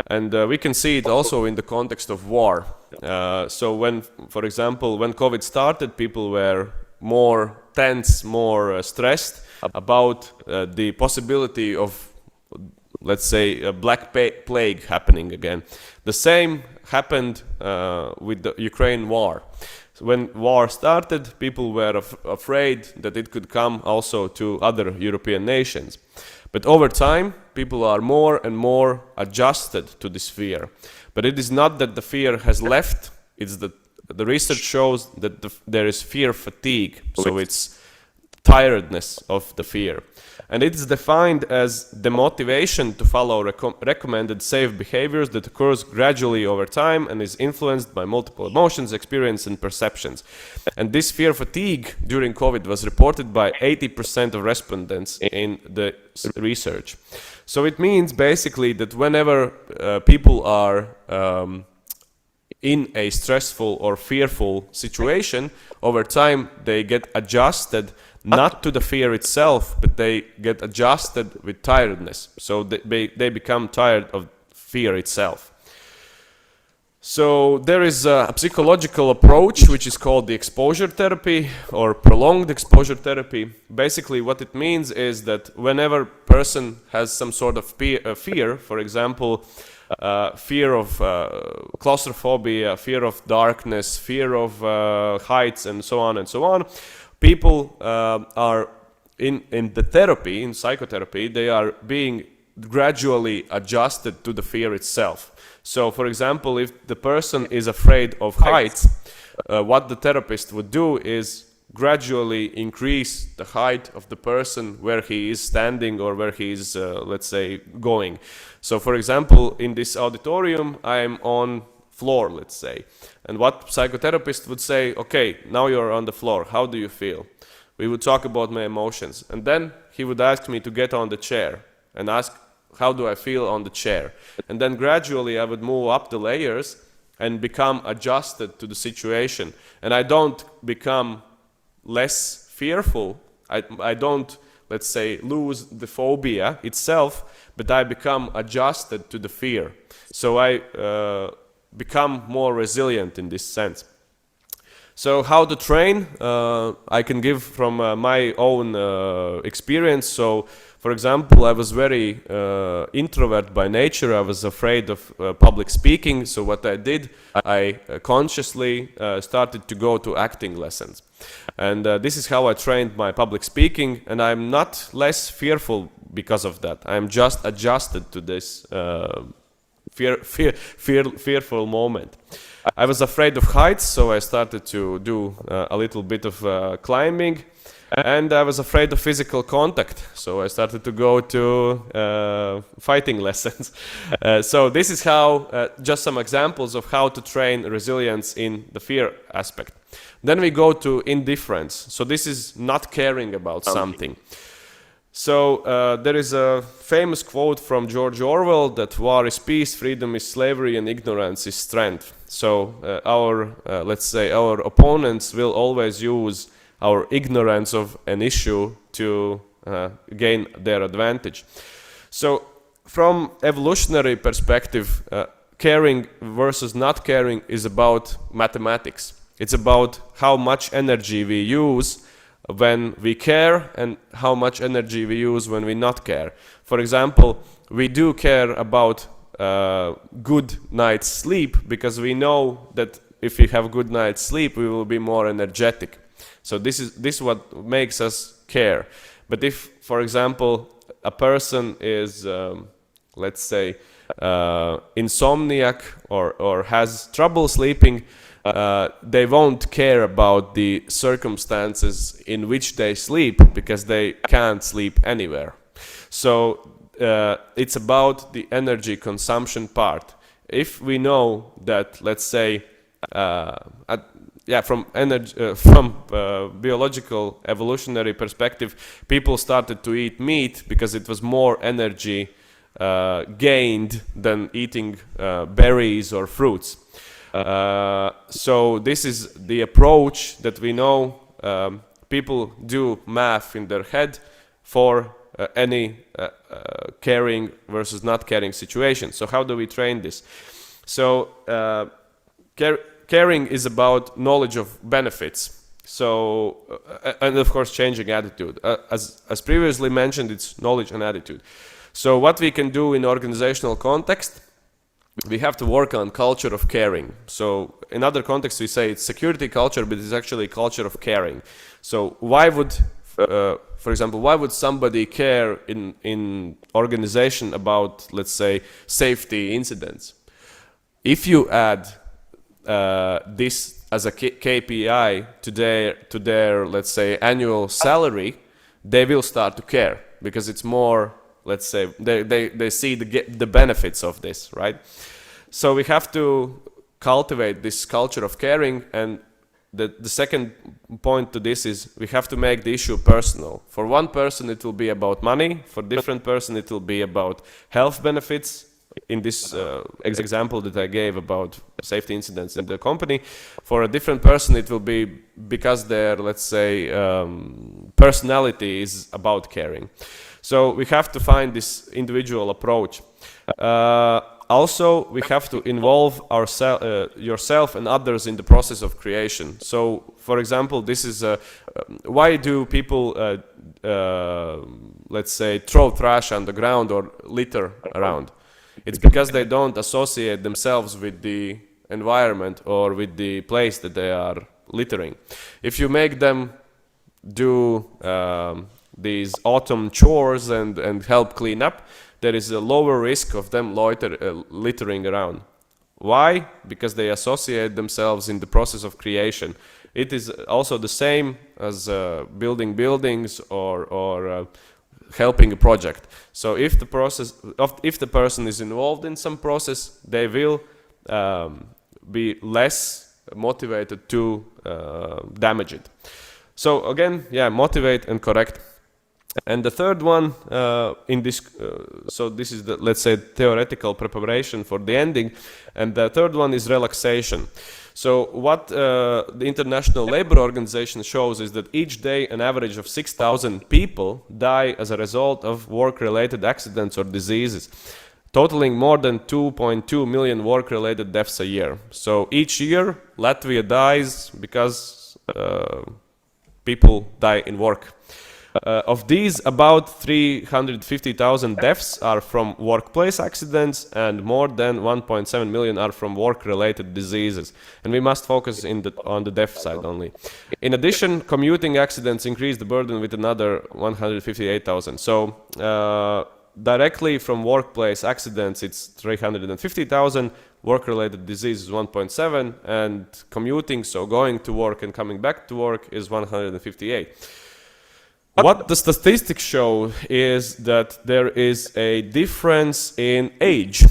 And we can see it also in the context of war. So when, for example, when COVID started, people were more tense, more stressed about the possibility of, let's say, a black plague happening again. The same happened with the Ukraine war. So when war started, people were afraid that it could come also to other European nations. But over time, people are more and more adjusted to this fear. But it is not that the fear has left, it's that the research shows that there is fear fatigue, so it's tiredness of the fear. And it is defined as the motivation to follow recommended safe behaviors that occurs gradually over time and is influenced by multiple emotions, experience, and perceptions. And this fear fatigue during COVID was reported by 80% of respondents in the research. So it means basically that whenever people are in a stressful or fearful situation, over time they get adjusted not to the fear itself, but they get adjusted with tiredness. So they become tired of fear itself. So there is a psychological approach which is called the exposure therapy or prolonged exposure therapy. Basically what it means is that whenever a person has some sort of fear, for example, fear of claustrophobia, fear of darkness, fear of heights, and so on, people are in the therapy, in psychotherapy, they are being gradually adjusted to the fear itself. So, for example, if the person is afraid of heights, what the therapist would do is gradually increase the height of the person where he is standing or where he is, let's say, going. So, for example, in this auditorium, I am on floor, let's say. And what psychotherapist would say, okay, now you're on the floor, how do you feel? We would talk about my emotions. And then he would ask me to get on the chair and ask, how do I feel on the chair? And then gradually I would move up the layers and become adjusted to the situation. And I don't become less fearful. I don't, let's say, lose the phobia itself, but I become adjusted to the fear. So I become more resilient in this sense. So how to train? I can give from my own experience. So, for example, I was very introvert by nature. I was afraid of public speaking. So what I did, I consciously started to go to acting lessons. And this is how I trained my public speaking. And I'm not less fearful because of that. I'm just adjusted to this fearful moment. I was afraid of heights, so I started to do a little bit of climbing, and I was afraid of physical contact, so I started to go to fighting lessons. So this is how, just some examples of how to train resilience in the fear aspect. Then we go to indifference. So this is not caring about something. So there is a famous quote from George Orwell that war is peace, freedom is slavery, and ignorance is strength. So let's say our opponents will always use our ignorance of an issue to gain their advantage. So from evolutionary perspective, caring versus not caring is about mathematics. It's about how much energy we use when we care and how much energy we use when we not care. For example, we do care about good night's sleep because we know that if we have good night's sleep, we will be more energetic. So this is what makes us care. But if, for example, a person is, let's say, insomniac or has trouble sleeping, they won't care about the circumstances in which they sleep because they can't sleep anywhere. So it's about the energy consumption part. If we know that, let's say, from biological evolutionary perspective, people started to eat meat because it was more energy gained than eating berries or fruits. So this is the approach that we know people do math in their head for any caring versus not caring situation. So how do we train this? So caring is about knowledge of benefits. So and of course changing attitude. As previously mentioned, it's knowledge and attitude. So what we can do in organizational context, we have to work on culture of caring. So in other contexts we say it's security culture, but it's actually culture of caring. So why would, for example, why would somebody care in organization about, let's say, safety incidents? If you add this as a KPI to their, let's say, annual salary, they will start to care because it's more, let's say, they see the benefits of this, right? So we have to cultivate this culture of caring, and the second point to this is we have to make the issue personal. For one person it will be about money, for different person it will be about health benefits, in this example that I gave about safety incidents in the company. For a different person it will be because their, let's say, personality is about caring. So we have to find this individual approach. Also, we have to involve yourself and others in the process of creation. So, for example, this is why do people, let's say, throw trash on the ground or litter around? It's because they don't associate themselves with the environment or with the place that they are littering. If you make them do these autumn chores and help clean up, there is a lower risk of them littering around. Why? Because they associate themselves in the process of creation. It is also the same as building buildings or helping a project. So if the person is involved in some process, they will be less motivated to damage it. So again, yeah, motivate and correct. And the third one in this, so this is the, let's say, theoretical preparation for the ending. And the third one is relaxation. So what the International Labour Organization shows is that each day an average of 6,000 people die as a result of work-related accidents or diseases, totaling more than 2.2 million work-related deaths a year. So each year Latvia dies because people die in work. Of these, about 350,000 deaths are from workplace accidents, and more than 1.7 million are from work-related diseases. And we must focus on the death side only. In addition, commuting accidents increase the burden with another 158,000. So directly from workplace accidents, it's 350,000. Work-related disease is 1.7, and commuting, so going to work and coming back to work, is 158. What the statistics show is that there is a difference in age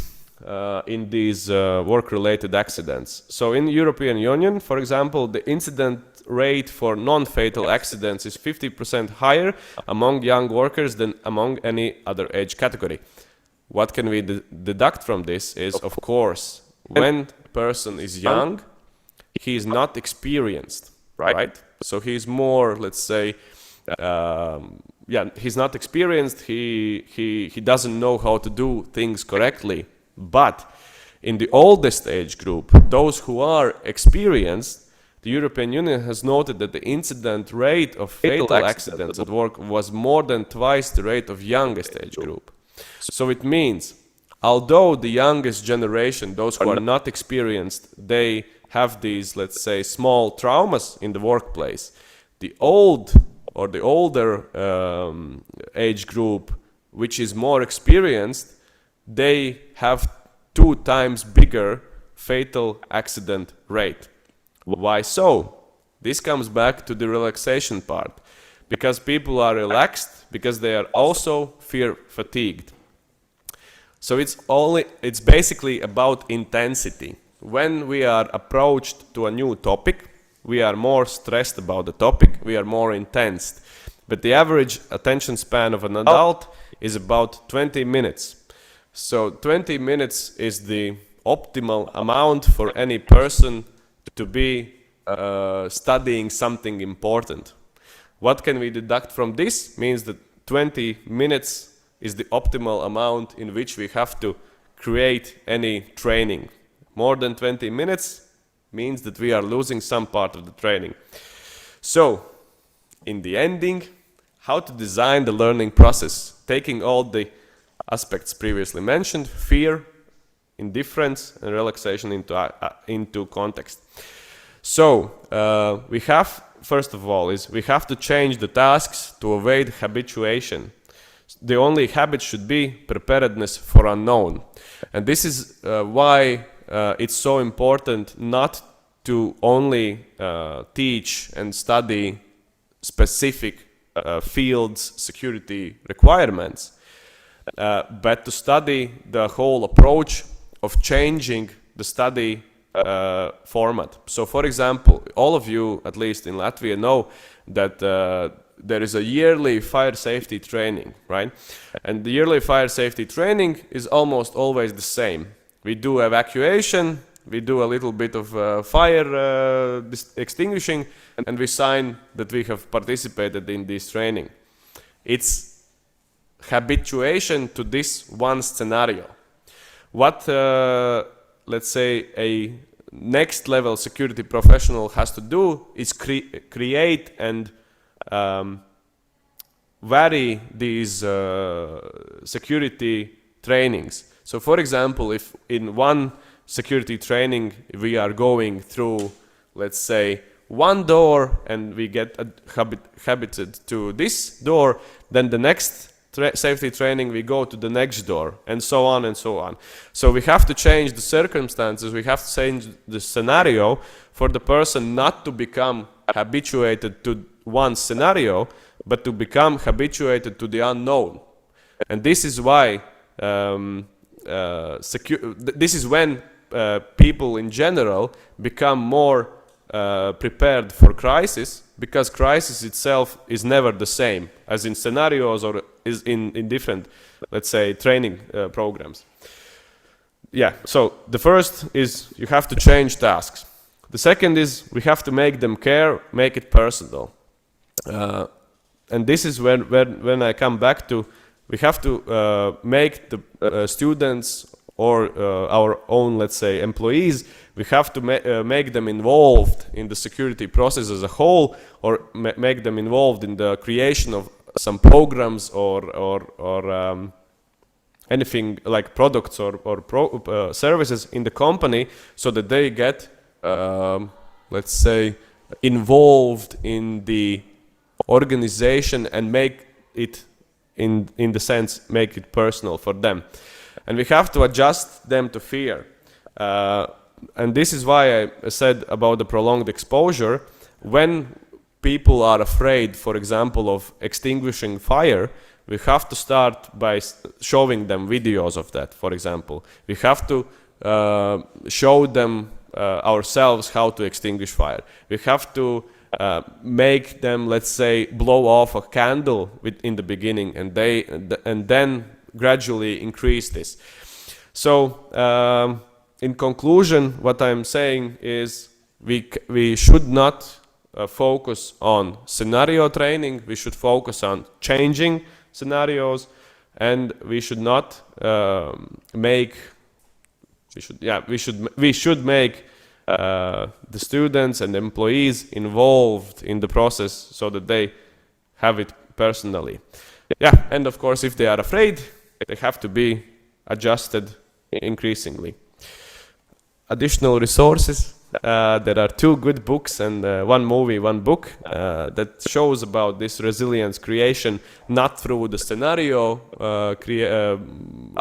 in these work-related accidents. So in the European Union, for example, the incident rate for non-fatal accidents is 50% higher among young workers than among any other age category. What can we deduct from this is, of course, when a person is young, he is not experienced, right? So he's more, let's say, he's not experienced, he doesn't know how to do things correctly. But in the oldest age group, those who are experienced, the European Union has noted that the incident rate of fatal accidents at work was more than twice the rate of youngest age group. So it means, although the youngest generation, those who are not experienced, they have these, let's say, small traumas in the workplace, the older age group, which is more experienced, they have 2 times bigger fatal accident rate. Why so? This comes back to the relaxation part. Because people are relaxed, because they are also fear fatigued. So it's basically about intensity. When we are approached to a new topic, we are more stressed about the topic, we are more intense. But the average attention span of an adult is about 20 minutes. So 20 minutes is the optimal amount for any person to be studying something important. What can we deduct from this? Means that 20 minutes is the optimal amount in which we have to create any training. More than 20 minutes means that we are losing some part of the training. So, in the ending, how to design the learning process, taking all the aspects previously mentioned, fear, indifference, and relaxation into context. So, we have, first of all, we have to change the tasks to avoid habituation. The only habit should be preparedness for unknown. And this is why it's so important not to only teach and study specific fields, security requirements, but to study the whole approach of changing the study format. So, for example, all of you, at least in Latvia, know that there is a yearly fire safety training, right? And the yearly fire safety training is almost always the same. We do evacuation, we do a little bit of fire extinguishing, and we sign that we have participated in this training. It's habituation to this one scenario. What, let's say, a next level security professional has to do is create and vary these security trainings. So, for example, if in one security training we are going through, let's say, one door and we get habited to this door, then the next safety training we go to the next door, and so on and so on. So we have to change the circumstances, we have to change the scenario for the person not to become habituated to one scenario, but to become habituated to the unknown. And this is why this is when people in general become more prepared for crisis, because crisis itself is never the same as in scenarios or is in different, let's say, training programs. Yeah, so the first is you have to change tasks. The second is we have to make them care, make it personal. And this is when I come back to, we have to make the students or our own, let's say, employees, we have to make them involved in the security process as a whole, or make them involved in the creation of some programs or anything like products or services in the company, so that they get, let's say, involved in the organization and make it, in the sense, make it personal for them. And we have to adjust them to fear. And this is why I said about the prolonged exposure. When people are afraid, for example, of extinguishing fire, we have to start by showing them videos of that, for example. We have to show them ourselves how to extinguish fire. We have to make them, let's say, blow off a candle in the beginning, and then gradually increase this. So in conclusion, what I'm saying is we should not focus on scenario training. We should focus on changing scenarios, and we should not make. We should make the students and the employees involved in the process, so that they have it personally. Yeah, and of course, if they are afraid, they have to be adjusted increasingly. Additional resources. There are 2 good books and 1 movie, 1 book that shows about this resilience creation, not through the scenario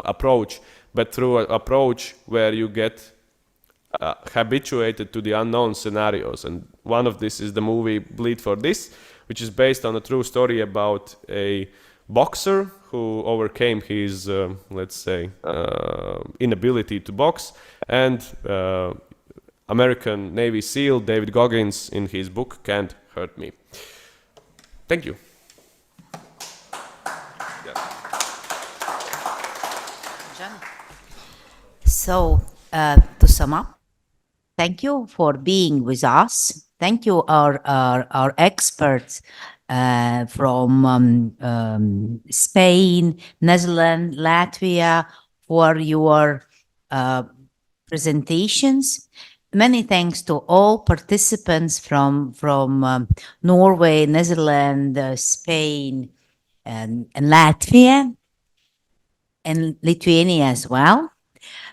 approach, but through an approach where you get habituated to the unknown scenarios. And one of this is the movie Bleed for This, which is based on a true story about a boxer who overcame his, let's say, inability to box, and American Navy SEAL David Goggins in his book Can't Hurt Me. Thank you. So, to sum up, thank you for being with us. Thank you, our experts from Spain, Netherlands, Latvia, for your presentations. Many thanks to all participants from Norway, Netherlands, Spain, and Latvia, and Lithuania as well.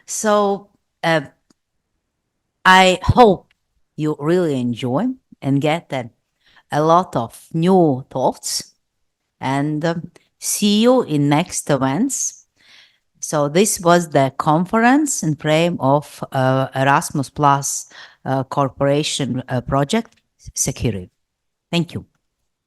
So I hope you really enjoy and get a lot of new thoughts, and see you in next events. So this was the conference in frame of Erasmus Plus Corporation project Security. Thank you.